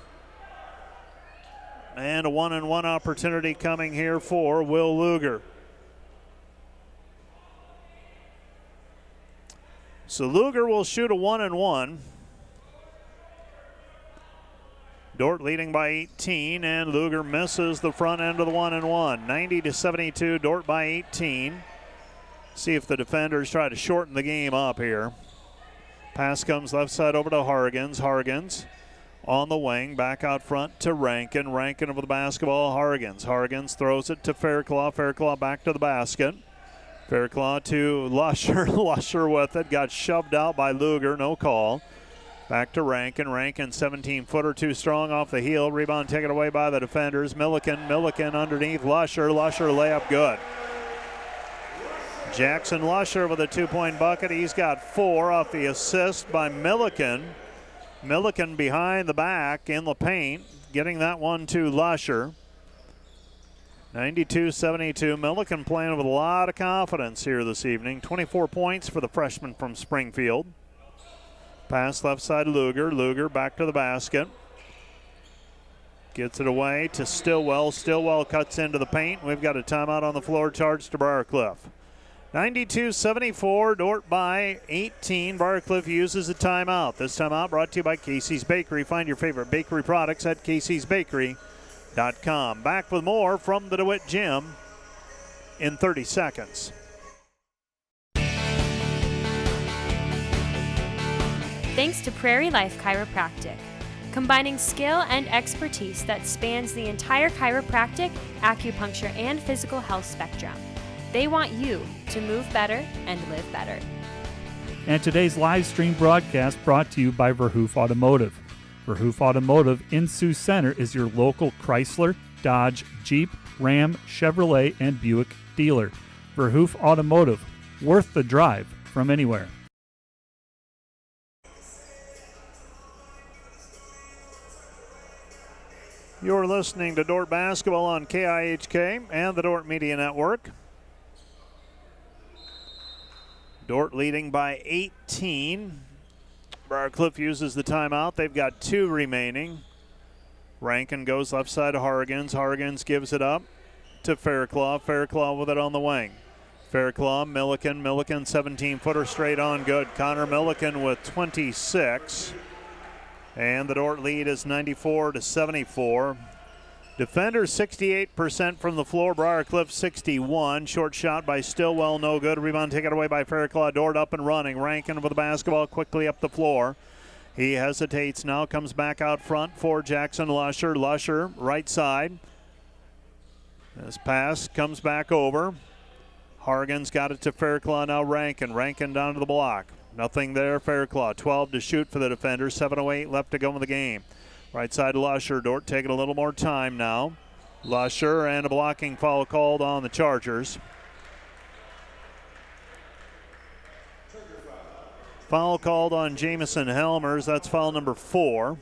And a 1-and-1 opportunity coming here for Will Luger. So Luger will shoot a 1-and-1. Dordt leading by 18, and Luger misses the front end of the 1-and-1. 90-72, Dordt by 18. See if the defenders try to shorten the game up here. Pass comes left side over to Hargens. Hargens on the wing, back out front to Rankin. Rankin over the basketball, Hargens. Hargens throws it to Fairclough. Fairclough back to the basket. Fairclough to Lusher. Lusher with it, got shoved out by Luger, no call. Back to Rankin. Rankin 17-footer, too strong off the heel. Rebound taken away by the defenders. Milliken underneath Lusher. Lusher layup good. Jackson Lusher with a 2-point bucket. He's got 4 off the assist by Milliken. Milliken behind the back in the paint, getting that one to Lusher. 92-72. Milliken playing with a lot of confidence here this evening. 24 points for the freshman from Springfield. Pass left side Luger. Luger back to the basket. Gets it away to Stillwell. Stillwell cuts into the paint. We've got a timeout on the floor charged to Briarcliff. 92-74, Dordt by 18. Briarcliff uses a timeout. This timeout brought to you by Casey's Bakery. Find your favorite bakery products at caseysbakery.com. Back with more from the DeWitt Gym in 30 seconds. Thanks to Prairie Life Chiropractic, combining skill and expertise that spans the entire chiropractic, acupuncture, and physical health spectrum. They want you to move better and live better. And today's live stream broadcast brought to you by Verhoof Automotive. Verhoof Automotive in Sioux Center is your local Chrysler, Dodge, Jeep, Ram, Chevrolet, and Buick dealer. Verhoof Automotive, worth the drive from anywhere. You're listening to Dordt Basketball on KIHK and the Dordt Media Network. Dordt leading by 18. Briarcliff uses the timeout. They've got 2 remaining. Rankin goes left side to Hargens. Hargens gives it up to Fairclaw. Fairclaw with it on the wing. Fairclaw, Milliken. Milliken 17-footer straight on good. Connor Milliken with 26. And the Dordt lead is 94-74. Defenders 68% from the floor. Briarcliff 61. Short shot by Stillwell, no good. Rebound taken away by Fairclaw. Dordt up and running. Rankin with the basketball quickly up the floor. He hesitates now, comes back out front for Jackson Lusher. Lusher, right side. This pass comes back over. Hargan's got it to Fairclaw, now Rankin. Rankin down to the block. Nothing there, Fairclaw. 12 to shoot for the defenders. 7:08 left to go in the game. Right side Lusher. Dordt taking a little more time now. Lusher and a blocking foul called on the Chargers. Foul called on Jamison Helmers. That's foul number 4.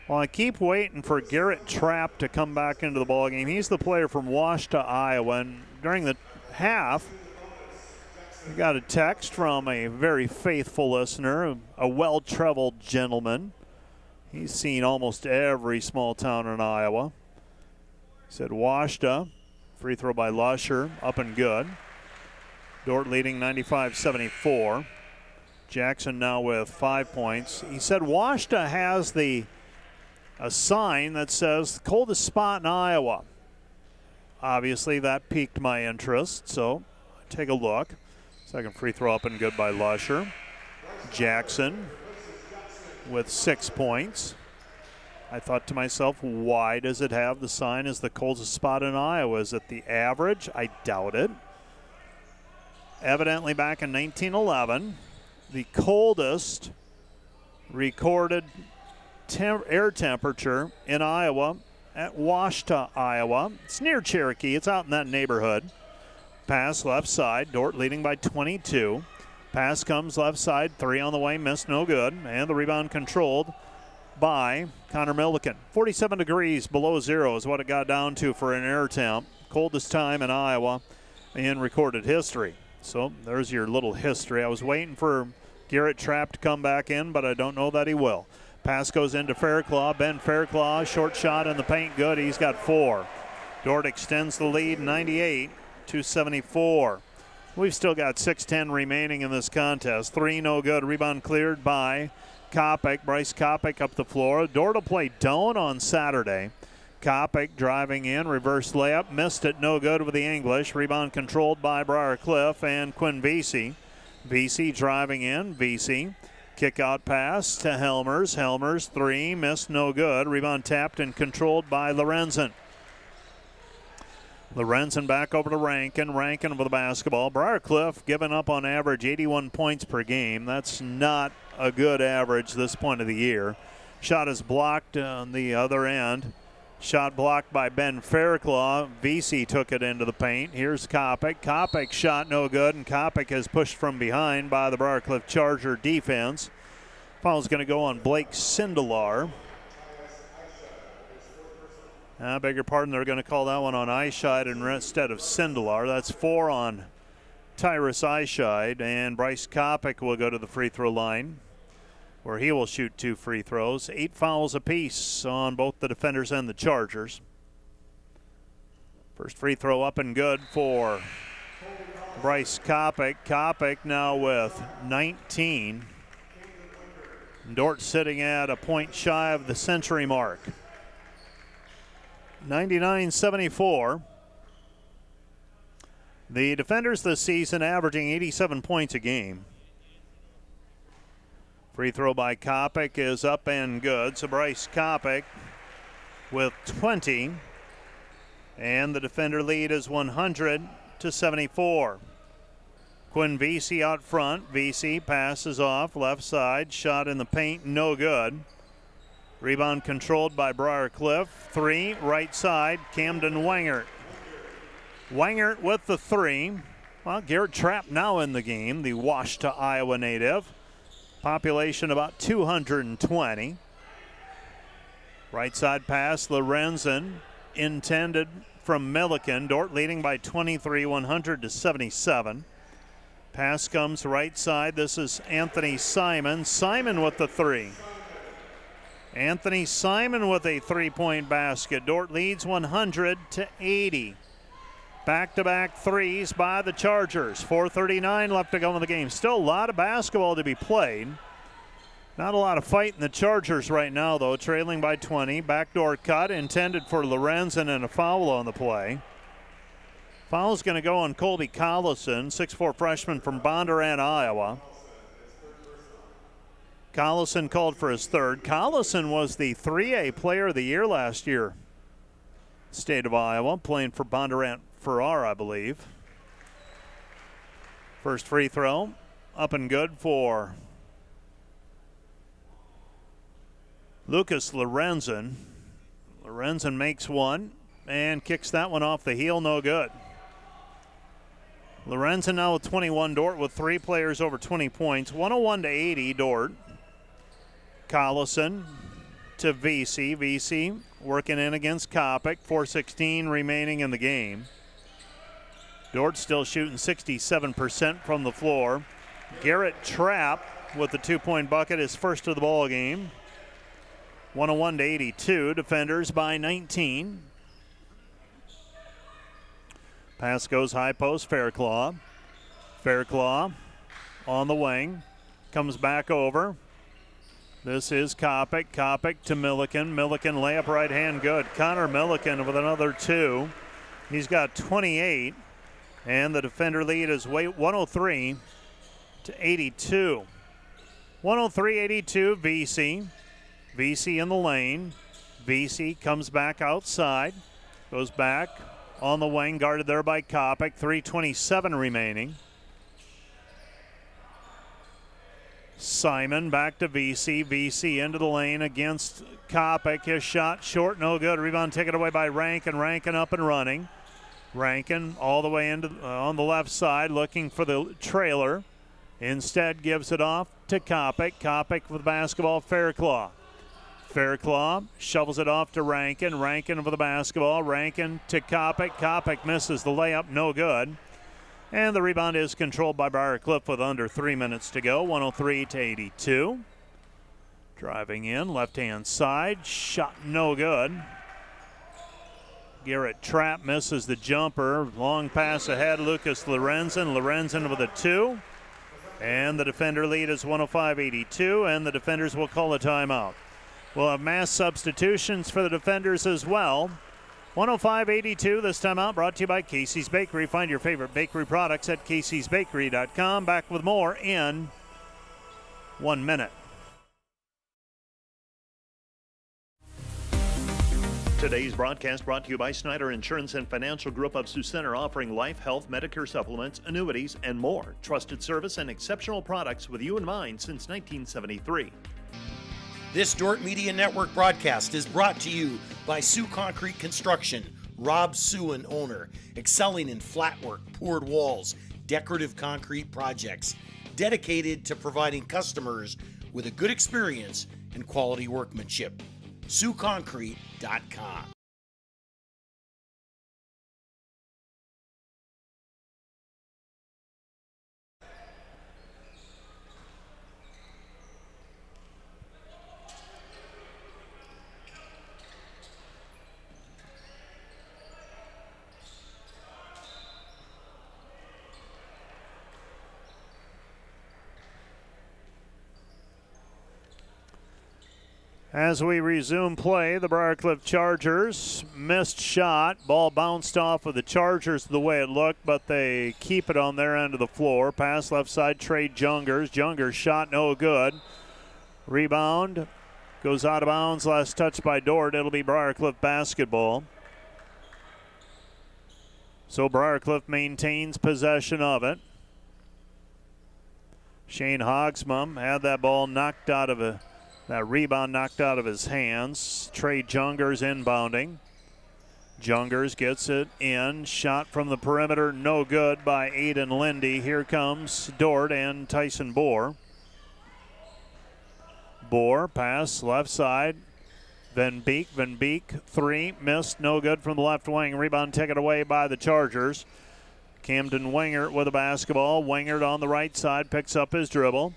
Well, I keep waiting for Garrett Trapp to come back into the ballgame. He's the player from Washita, Iowa. And during the half, we got a text from a very faithful listener, a well-traveled gentleman. He's seen almost every small town in Iowa. He said Washita, free throw by Lusher, up and good. Dordt leading 95-74. Jackson now with 5 points. He said Washita has a sign that says coldest spot in Iowa. Obviously that piqued my interest, so take a look. Second free throw up and good by Lusher. Jackson with 6 points. I thought to myself, why does it have the sign as the coldest spot in Iowa? Is it the average? I doubt it. Evidently back in 1911, the coldest recorded air temperature in Iowa at Washita, Iowa. It's near Cherokee. It's out in that neighborhood. Pass left side. Dordt leading by 22. Pass comes left side. 3 on the way. Missed. No good. And the rebound controlled by Connor Milliken. 47 degrees below zero is what it got down to for an air temp. Coldest time in Iowa in recorded history. So there's your little history. I was waiting for Garrett Trapp to come back in, but I don't know that he will. Pass goes into Fairclaw. Ben Fairclaw, short shot in the paint, good. He's got 4. Dordt extends the lead 98-74. We've still got 6:10 remaining in this contest. 3 no good. Rebound cleared by Kopic. Bryce Kopic up the floor. Dordt will play Doan on Saturday. Kopic driving in, reverse layup, missed it, no good with the English. Rebound controlled by Briarcliff and Quinn Vesey. Vesey driving in, Vesey. Kick out pass to Helmers. Helmers 3, missed, no good. Rebound tapped and controlled by Lorenzen. Lorenzen back over to Rankin. Rankin with the basketball. Briarcliff giving up on average 81 points per game. That's not a good average this point of the year. Shot is blocked on the other end. Shot blocked by Ben Fairclaw. Vesey took it into the paint. Here's Kopic. Kopic shot no good, and Kopic is pushed from behind by the Briarcliff Charger defense. Foul's going to go on Blake Sindelar. I beg your pardon, they're going to call that one on Eyeshide instead of Sindelar. That's 4 on Tyrus Eyeshide, and Bryce Kopic will go to the free throw line, where he will shoot 2 free throws. 8 fouls apiece on both the defenders and the Chargers. First free throw up and good for Bryce Kopic. Kopic now with 19. Dordt sitting at a point shy of the century mark. 99-74. The defenders this season averaging 87 points a game. Free throw by Kopic is up and good. So Bryce Kopic with 20. And the defender lead is 100-74. Quinn Vesey out front. Vesey passes off left side. Shot in the paint, no good. Rebound controlled by Briar Cliff. 3, right side, Camden Wangert. Wangert with the 3. Well, Garrett Trapp now in the game, the Washta, Iowa native. Population about 220. Right side pass, Lorenzen, intended from Milliken. Dordt leading by 23, 100-77. Pass comes right side. This is Anthony Simon. Simon with the 3. Anthony Simon with a 3-point basket. Dordt leads 100-80. Back-to-back threes by the Chargers. 4:39 left to go in the game. Still a lot of basketball to be played. Not a lot of fight in the Chargers right now, though. Trailing by 20. Backdoor cut intended for Lorenzen and a foul on the play. Foul's going to go on Colby Collison, 6'4" freshman from Bondurant, Iowa. Collison called for his 3rd. Collison was the 3A player of the year last year. State of Iowa, playing for Bondurant Farrar, I believe. First free throw, up and good for Lucas Lorenzen. Lorenzen makes one and kicks that one off the heel, no good. Lorenzen now with 21. Dordt with 3 players over 20 points. 101-80 Dordt. Collison to Vesey. Vesey working in against Kopic. 4:16 remaining in the game. Dordt still shooting 67% from the floor. Garrett Trapp with the 2-point bucket, his first of the ball game. 101-82. Defenders by 19. Pass goes high post, Fairclaw. Fairclaw on the wing. Comes back over. This is Kopic. Kopic to Milliken. Milliken layup right hand good. Connor Milliken with another 2. He's got 28. And the defender lead is 103-82. 103-82 Vesey. Vesey in the lane. Vesey comes back outside. Goes back on the wing, guarded there by Kopic. 3:27 remaining. Simon back to Vesey. Vesey into the lane against Kopic. His shot short, no good. Rebound taken away by Rankin. Rankin up and running. Rankin all the way into on the left side, looking for the trailer. Instead gives it off to Kopic. Kopic with the basketball, Fairclaw. Fairclaw shovels it off to Rankin. Rankin with the basketball. Rankin to Kopic. Kopic misses the layup, no good. And the rebound is controlled by Briar Cliff with under 3 minutes to go, 103-82. Driving in, left-hand side, shot no good. Garrett Trapp misses the jumper. Long pass ahead, Lucas Lorenzen. Lorenzen with a 2. And the defender lead is 105-82, and the defenders will call a timeout. We'll have mass substitutions for the defenders as well. 105-82, this timeout brought to you by Casey's Bakery. Find your favorite bakery products at caseysbakery.com. Back with more in 1 minute. Today's broadcast brought to you by Snyder Insurance and Financial Group of Sioux Center, offering life, health, Medicare supplements, annuities, and more. Trusted service and exceptional products with you in mind since 1973. This Dordt Media Network broadcast is brought to you by Sioux Concrete Construction. Rob Suin, owner, excelling in flat work, poured walls, decorative concrete projects, dedicated to providing customers with a good experience and quality workmanship. SiouxConcrete.com. As we resume play, the Briarcliff Chargers missed shot. Ball bounced off of the Chargers the way it looked, but they keep it on their end of the floor. Pass left side, Trey Jungers. Jungers shot no good. Rebound goes out of bounds. Last touch by Dordt. It'll be Briarcliff basketball. So Briarcliff maintains possession of it. Shane Hogsmum had that ball knocked out of that rebound knocked out of his hands. Trey Jungers inbounding. Jungers gets it in. Shot from the perimeter, no good by Aiden Lindy. Here comes Dordt and Tyson Bohr. Bohr, pass left side. Van Beek, three, missed, no good from the left wing. Rebound taken away by the Chargers. Camden Wingert with a basketball. Wingert on the right side picks up his dribble.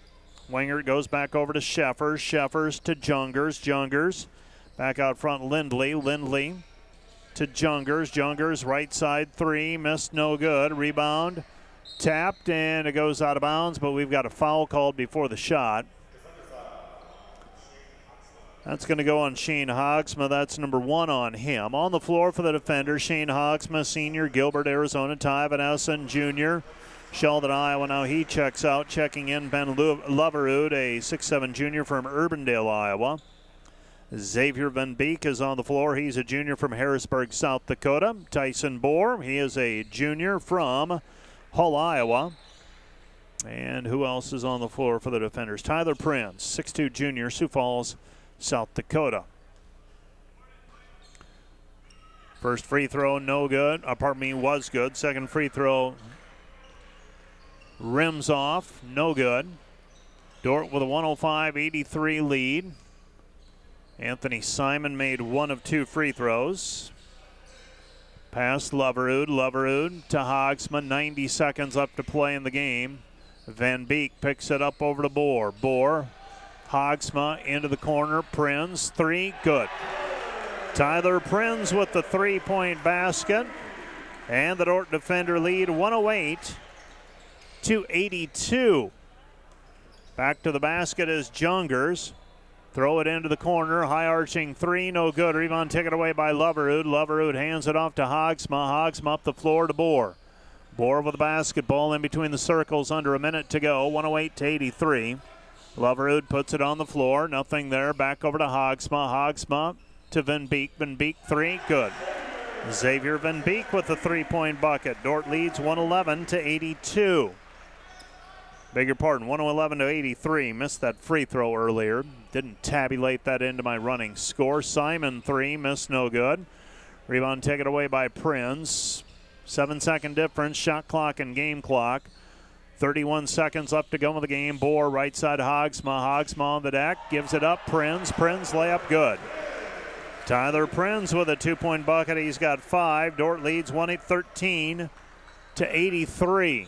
Wingert goes back over to Sheffers. Sheffers to Jungers. Jungers back out front. Lindley to Jungers. Jungers right side three. Missed, no good. Rebound tapped and it goes out of bounds, but we've got a foul called before the shot. That's going to go on Shane Hogsma. That's number 1 on him. On the floor for the defender, Shane Hogsma, senior, Gilbert, Arizona. Ty Van Essen, junior, Sheldon, Iowa. Now he checks out. Checking in, Ben Loverud, a 6'7 junior from Urbandale, Iowa. Xavier Van Beek is on the floor. He's a junior from Harrisburg, South Dakota. Tyson Bohr, he is a junior from Hull, Iowa. And who else is on the floor for the defenders? Tyler Prince, 6'2 junior, Sioux Falls, South Dakota. First free throw, no good. Was good. Second free throw, rims off, no good. Dordt with a 105-83 lead. Anthony Simon made 1 of 2 free throws. Pass Loverud to Hogsman. 90 seconds left to play in the game. Van Beek picks it up over to Bohr. Bohr, Hogsma into the corner. Prinz, three, good. Tyler Prinz with the 3-point basket. And the Dordt defender lead 108-82. Back to the basket is Jungers. Throw it into the corner. High arching three, no good. Rebound taken away by Loverud. Loverud hands it off to Hogsma. Hogsma up the floor to Bohr. Bohr with the basketball in between the circles. Under a minute to go. 108-83. Loverud puts it on the floor. Nothing there. Back over to Hogsma. Hogsma to Van Beek. Van Beek three. Good. Xavier Van Beek with the 3-point bucket. Dordt leads 111-82. Beg your pardon, 111-83. Missed that free throw earlier. Didn't tabulate that into my running score. Simon three. Missed, no good. Rebound taken away by Prinz. 7-second difference. Shot clock and game clock. 31 seconds left to go in the game. Bohr right side Hogsma. Hogsma on the deck. Gives it up. Prinz layup good. Tyler Prinz with a 2-point bucket. He's got 5. Dordt leads 108-83.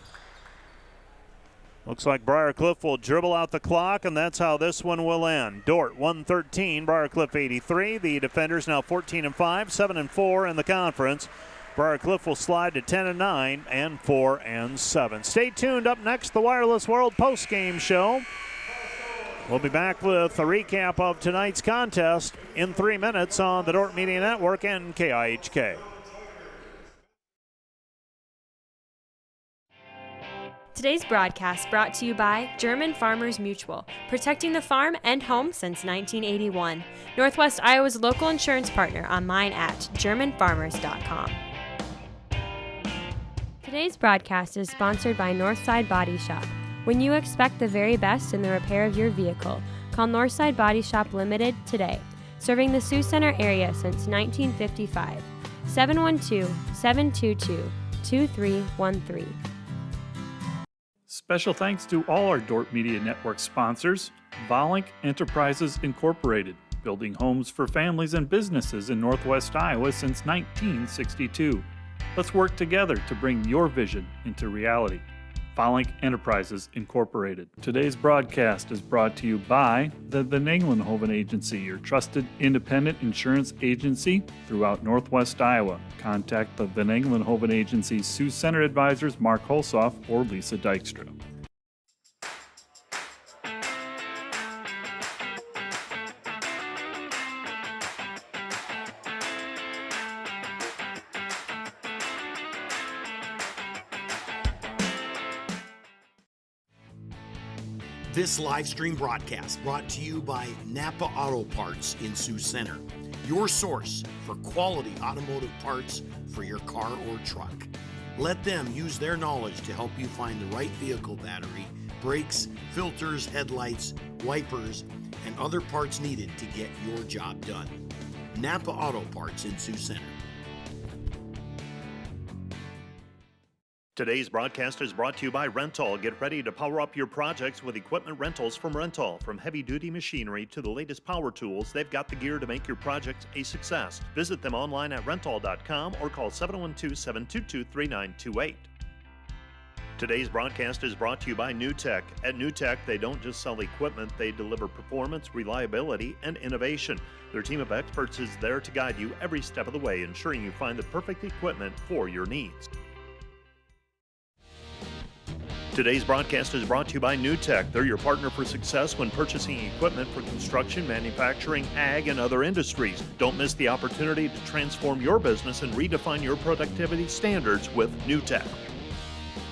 Looks like Briarcliff will dribble out the clock, and that's how this one will end. Dordt 113, Briarcliff 83. The defenders now 14-5, 7-4 in the conference. Briarcliff will slide to 10-9 and 4-7. Stay tuned. Up next, the Wireless World post-game show. We'll be back with a recap of tonight's contest in 3 minutes on the Dordt Media Network and KIHK. Today's broadcast brought to you by German Farmers Mutual, protecting the farm and home since 1981. Northwest Iowa's local insurance partner, online at germanfarmers.com. Today's broadcast is sponsored by Northside Body Shop. When you expect the very best in the repair of your vehicle, call Northside Body Shop Limited today, serving the Sioux Center area since 1955. 712-722-2313. Special thanks to all our Dordt Media Network sponsors. Volink Enterprises Incorporated, building homes for families and businesses in Northwest Iowa since 1962. Let's work together to bring your vision into reality. Volink Enterprises Incorporated. Today's broadcast is brought to you by the Van Engelenhoven Agency, your trusted independent insurance agency throughout Northwest Iowa. Contact the Van Engelenhoven Agency's Sioux Center advisors Mark Holsoff or Lisa Dykstra. This live stream broadcast brought to you by Napa Auto Parts in Sioux Center, your source for quality automotive parts for your car or truck. Let them use their knowledge to help you find the right vehicle battery, brakes, filters, headlights, wipers, and other parts needed to get your job done. Napa Auto Parts in Sioux Center. Today's broadcast is brought to you by Rental. Get ready to power up your projects with equipment rentals from Rental. From heavy-duty machinery to the latest power tools, they've got the gear to make your project a success. Visit them online at rental.com or call 712-722-3928. Today's broadcast is brought to you by NewTek. At NewTek, they don't just sell equipment, they deliver performance, reliability, and innovation. Their team of experts is there to guide you every step of the way, ensuring you find the perfect equipment for your needs. Today's broadcast is brought to you by NewTek. They're your partner for success when purchasing equipment for construction, manufacturing, ag, and other industries. Don't miss the opportunity to transform your business and redefine your productivity standards with NewTek.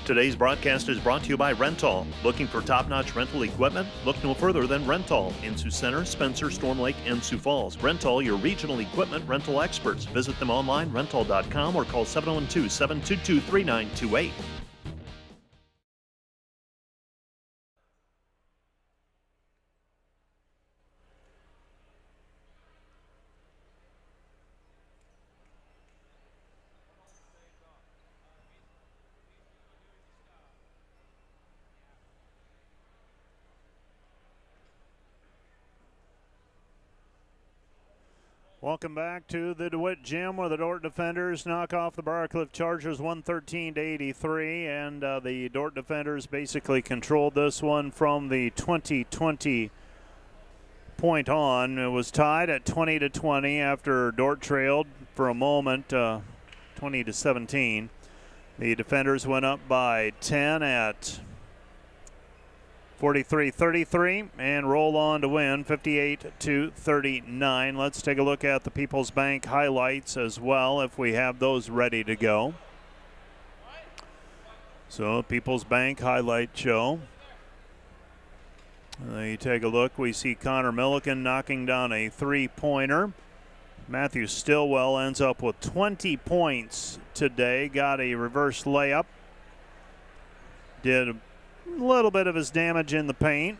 Today's broadcast is brought to you by Rental. Looking for top-notch rental equipment? Look no further than Rental in Sioux Center, Spencer, Storm Lake, and Sioux Falls. Rental, your regional equipment rental experts. Visit them online, rental.com, or call 712-722-3928. Welcome back to the DeWitt Gym, where the Dordt defenders knock off the Briarcliff Chargers 113-83, and the Dordt defenders basically controlled this one from the 2020 point on. It was tied at 20-20 after Dordt trailed for a moment, 20-17. The defenders went up by 10 at 43-33 and roll on to win 58-39. Let's take a look at the People's Bank highlights as well, if we have those ready to go. So People's Bank highlight show. You take a look, we see Connor Milliken knocking down a three-pointer. Matthew Stillwell ends up with 20 points today, got a reverse layup. Did a little bit of his damage in the paint.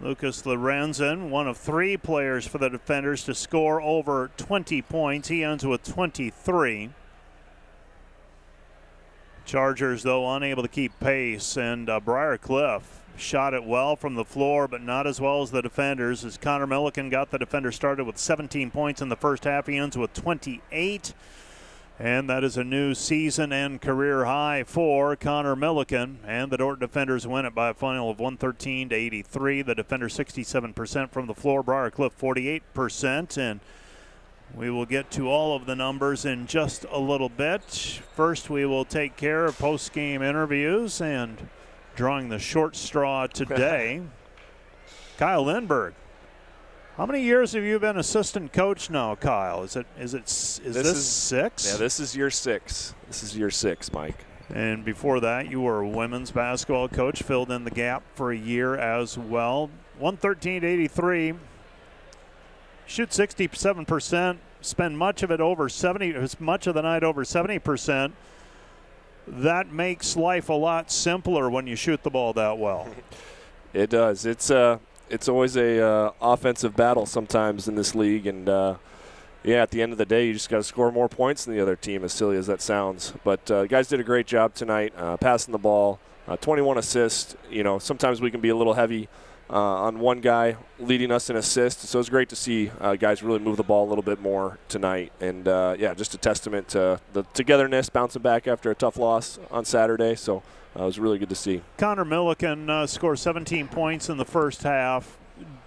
Lucas Lorenzen, one of three players for the defenders to score over 20 points. He ends with 23. Chargers, though, unable to keep pace, and Briarcliff shot it well from the floor, but not as well as the defenders, as Connor Milliken got the defender started with 17 points in the first half. He ends with 28. And that is a new season and career high for Connor Milliken. And the Dordt defenders win it by a final of 113-83. The defenders 67% from the floor, Briarcliff 48%. And we will get to all of the numbers in just a little bit. First, we will take care of post-game interviews, and drawing the short straw today, Kyle Lindberg. How many years have you been assistant coach now, Kyle? Is this six? Yeah, this is year six. This is year six, Mike. And before that, you were a women's basketball coach, filled in the gap for a year as well. 113-83. Shoot 67%. Spend much of it over 70. Much of the night over 70%. That makes life a lot simpler when you shoot the ball that well. It does. It's always a offensive battle sometimes in this league, and at the end of the day, you just got to score more points than the other team, as silly as that sounds. But guys did a great job tonight, passing the ball, 21 assists. You know, sometimes we can be a little heavy on one guy leading us in assists, so it's great to see guys really move the ball a little bit more tonight. And just a testament to the togetherness, bouncing back after a tough loss on Saturday. So. It was really good to see. Connor Milliken scored 17 points in the first half.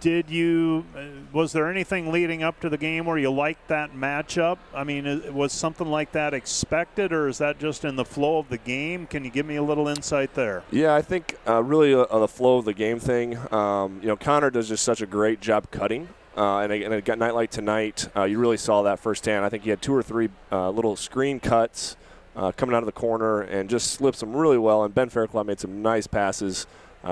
Was there anything leading up to the game where you liked that matchup? I mean, was something like that expected, or is that just in the flow of the game? Can you give me a little insight there? Yeah, I think really the flow of the game thing. Connor does just such a great job cutting. And a night like tonight, you really saw that firsthand. I think he had two or three little screen cuts coming out of the corner and just slipped them really well. And Ben Fairclough made some nice passes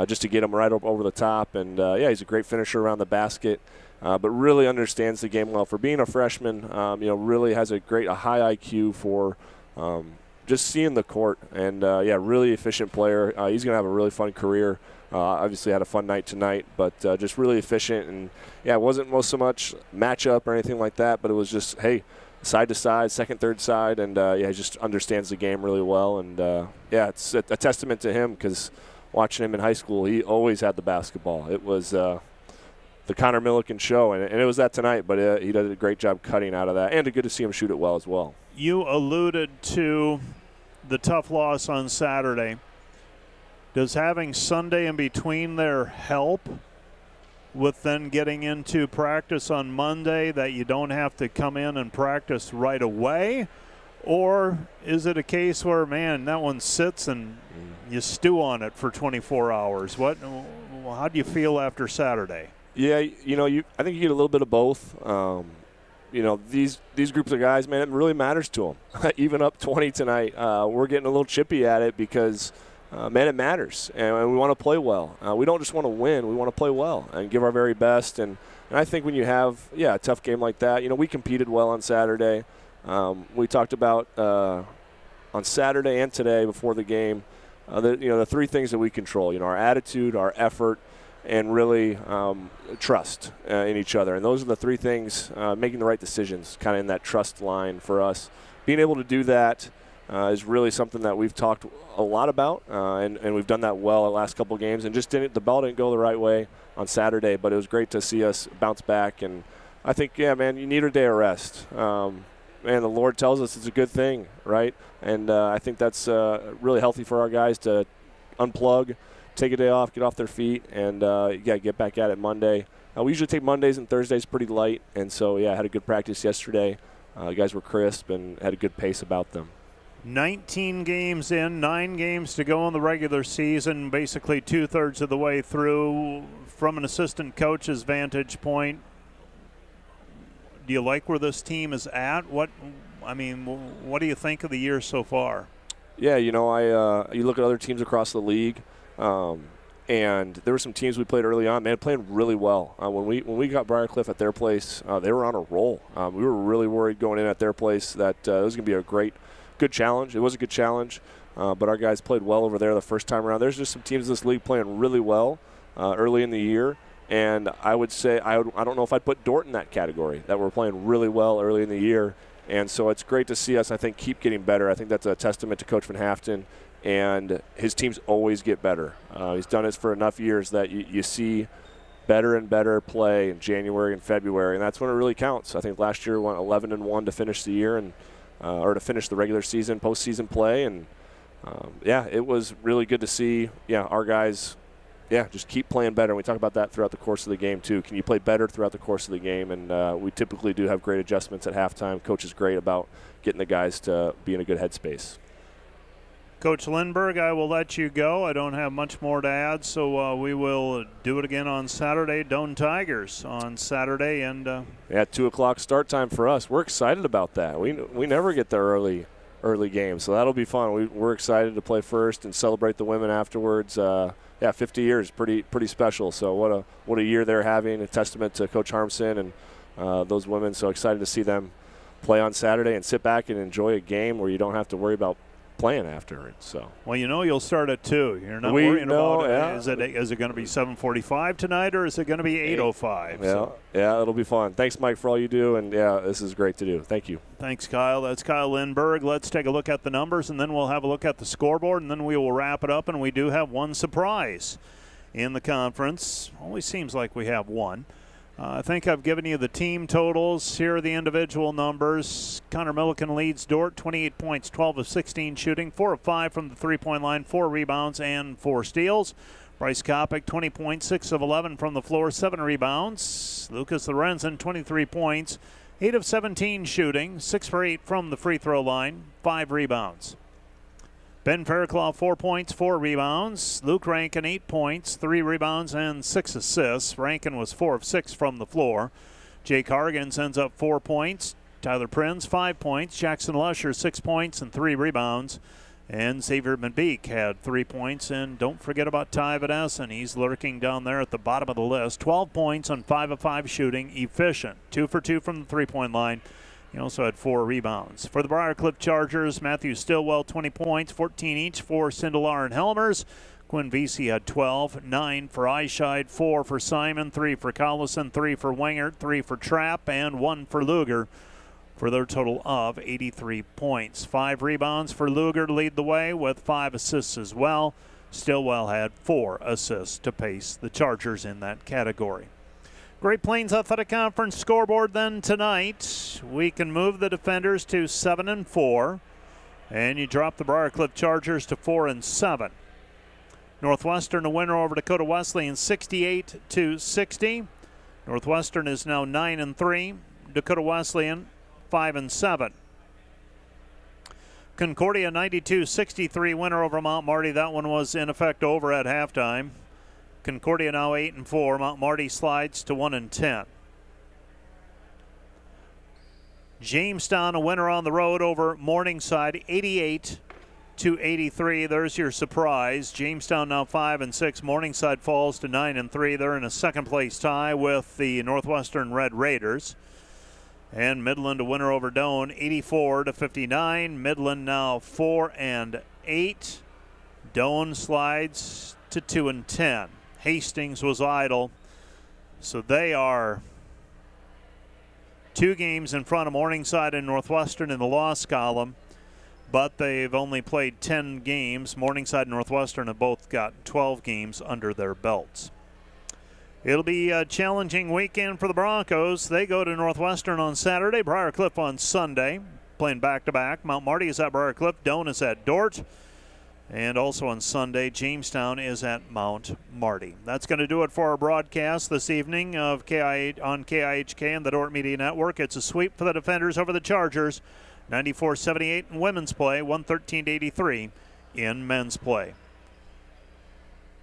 just to get him right up over the top. And, he's a great finisher around the basket, but really understands the game well. For being a freshman, really has a high IQ for just seeing the court. And, really efficient player. He's going to have a really fun career. Obviously had a fun night tonight, but just really efficient. And, it wasn't so much matchup or anything like that, but it was just, hey, side to side, second, third side, and, he just understands the game really well. And, it's a testament to him because watching him in high school, he always had the basketball. It was the Connor Milliken show, and it was that tonight, but he did a great job cutting out of that, and it's good to see him shoot it well as well. You alluded to the tough loss on Saturday. Does having Sunday in between there help with then getting into practice on Monday, that you don't have to come in and practice right away? Or is it a case where, man, that one sits and you stew on it for 24 hours? How do you feel after Saturday? Yeah, I think you get a little bit of both. These groups of guys, man, it really matters to them. Even up 20 tonight, we're getting a little chippy at it because – man, it matters, and we want to play well. We don't just want to win. We want to play well and give our very best. And I think when you have, a tough game like that, we competed well on Saturday. We talked about on Saturday and today before the game, the three things that we control, our attitude, our effort, and really trust in each other. And those are the three things, making the right decisions, kind of in that trust line for us. Being able to do that is really something that we've talked a lot about, and we've done that well the last couple games. And just the ball didn't go the right way on Saturday, but it was great to see us bounce back. And I think, man, you need a day of rest. And the Lord tells us it's a good thing, right? And I think that's really healthy for our guys to unplug, take a day off, get off their feet, and get back at it Monday. We usually take Mondays and Thursdays pretty light, and so I had a good practice yesterday. The guys were crisp and had a good pace about them. 19 games in, 9 games to go in the regular season, basically 2/3 of the way through. From an assistant coach's vantage point, do you like where this team is at? What do you think of the year so far? Yeah, you look at other teams across the league, and there were some teams we played early on, man, playing really well. When we got Briar at their place, they were on a roll. We were really worried going in at their place that it was going to be a good challenge. It was a good challenge, but our guys played well over there the first time around. There's just some teams in this league playing really well early in the year, and I would say I don't know if I'd put Dordt in that category, that we're playing really well early in the year. And so it's great to see us, I think, keep getting better. I think that's a testament to Coach Van Haften, and his teams always get better. He's done this for enough years that you see better and better play in January and February, and that's when it really counts. I think last year we went 11-1 to finish the year, and or to finish the regular season, postseason play. And, it was really good to see, our guys, just keep playing better. And we talk about that throughout the course of the game, too. Can you play better throughout the course of the game? And we typically do have great adjustments at halftime. Coach is great about getting the guys to be in a good headspace. Coach Lindberg, I will let you go. I don't have much more to add, so we will do it again on Saturday. Doane Tigers on Saturday. And 2 o'clock start time for us. We're excited about that. We never get the early game, so that'll be fun. We're excited to play first and celebrate the women afterwards. 50 years, pretty special. So what a year they're having. A testament to Coach Harmson and those women. So excited to see them play on Saturday and sit back and enjoy a game where you don't have to worry about playing after it. So you'll start at 2. You're not worrying about it. Is it going to be 7:45 tonight, or is it going to be 8:05? It'll be fun. Thanks, Mike, for all you do, and this is great to do. Thank you. Thanks, Kyle. That's Kyle Lindberg. Let's take a look at the numbers, and then we'll have a look at the scoreboard, and then we will wrap it up. And we do have one surprise in the conference. Always seems like we have one. I think I've given you the team totals. Here are the individual numbers. Connor Milliken leads Dordt, 28 points, 12 of 16 shooting, 4 of 5 from the three-point line, 4 rebounds and 4 steals. Bryce Kopic, 20 points, 6 of 11 from the floor, 7 rebounds. Lucas Lorenzen, 23 points, 8 of 17 shooting, 6 for 8 from the free throw line, 5 rebounds. Ben Fairclough, 4 points, 4 rebounds. Luke Rankin, 8 points, 3 rebounds, and 6 assists. Rankin was 4 of 6 from the floor. Jake Hargens ends up 4 points. Tyler Prinz, 5 points. Jackson Lusher, 6 points and 3 rebounds. And Xavier McBeek had 3 points. And don't forget about Ty Vadessen. He's lurking down there at the bottom of the list. 12 points on 5 of 5 shooting. Efficient. 2 for 2 from the three-point line. He also had 4 rebounds. For the Briar Cliff Chargers, Matthew Stillwell, 20 points, 14 each for Sindelar and Helmers. Quinn Vesey had 12, 9 for Eyeshide, 4 for Simon, 3 for Collison, 3 for Wingert, 3 for Trapp, and 1 for Luger, for their total of 83 points. 5 rebounds for Luger to lead the way with 5 assists as well. Stillwell had 4 assists to pace the Chargers in that category. Great Plains Athletic Conference scoreboard then tonight. We can move the defenders to 7-4, and you drop the Briar Cliff Chargers to 4-7. Northwestern a winner over Dakota Wesleyan 68-60. Northwestern is now 9-3. Dakota Wesleyan 5-7. Concordia 92-63 winner over Mount Marty. That one was in effect over at halftime. Concordia now 8-4. Mount Marty slides to 1-10. Jamestown a winner on the road over Morningside 88-83. There's your surprise. Jamestown now 5-6. Morningside falls to 9-3. They're in a second place tie with the Northwestern Red Raiders. And Midland a winner over Doane 84-59. Midland now 4-8. Doane slides to 2-10. Hastings was idle, so they are 2 games in front of Morningside and Northwestern in the loss column, but they've only played 10 games. Morningside and Northwestern have both got 12 games under their belts. It'll be a challenging weekend for the Broncos. They go to Northwestern on Saturday, Briar Cliff on Sunday, playing back-to-back. Mount Marty is at Briar Cliff, Doane is at Dordt, and also on Sunday, Jamestown is at Mount Marty. That's going to do it for our broadcast this evening of on KIHK and the Dordt Media Network. It's a sweep for the defenders over the Chargers, 94-78 in women's play, 113-83 in men's play.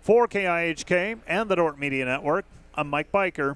For KIHK and the Dordt Media Network, I'm Mike Biker.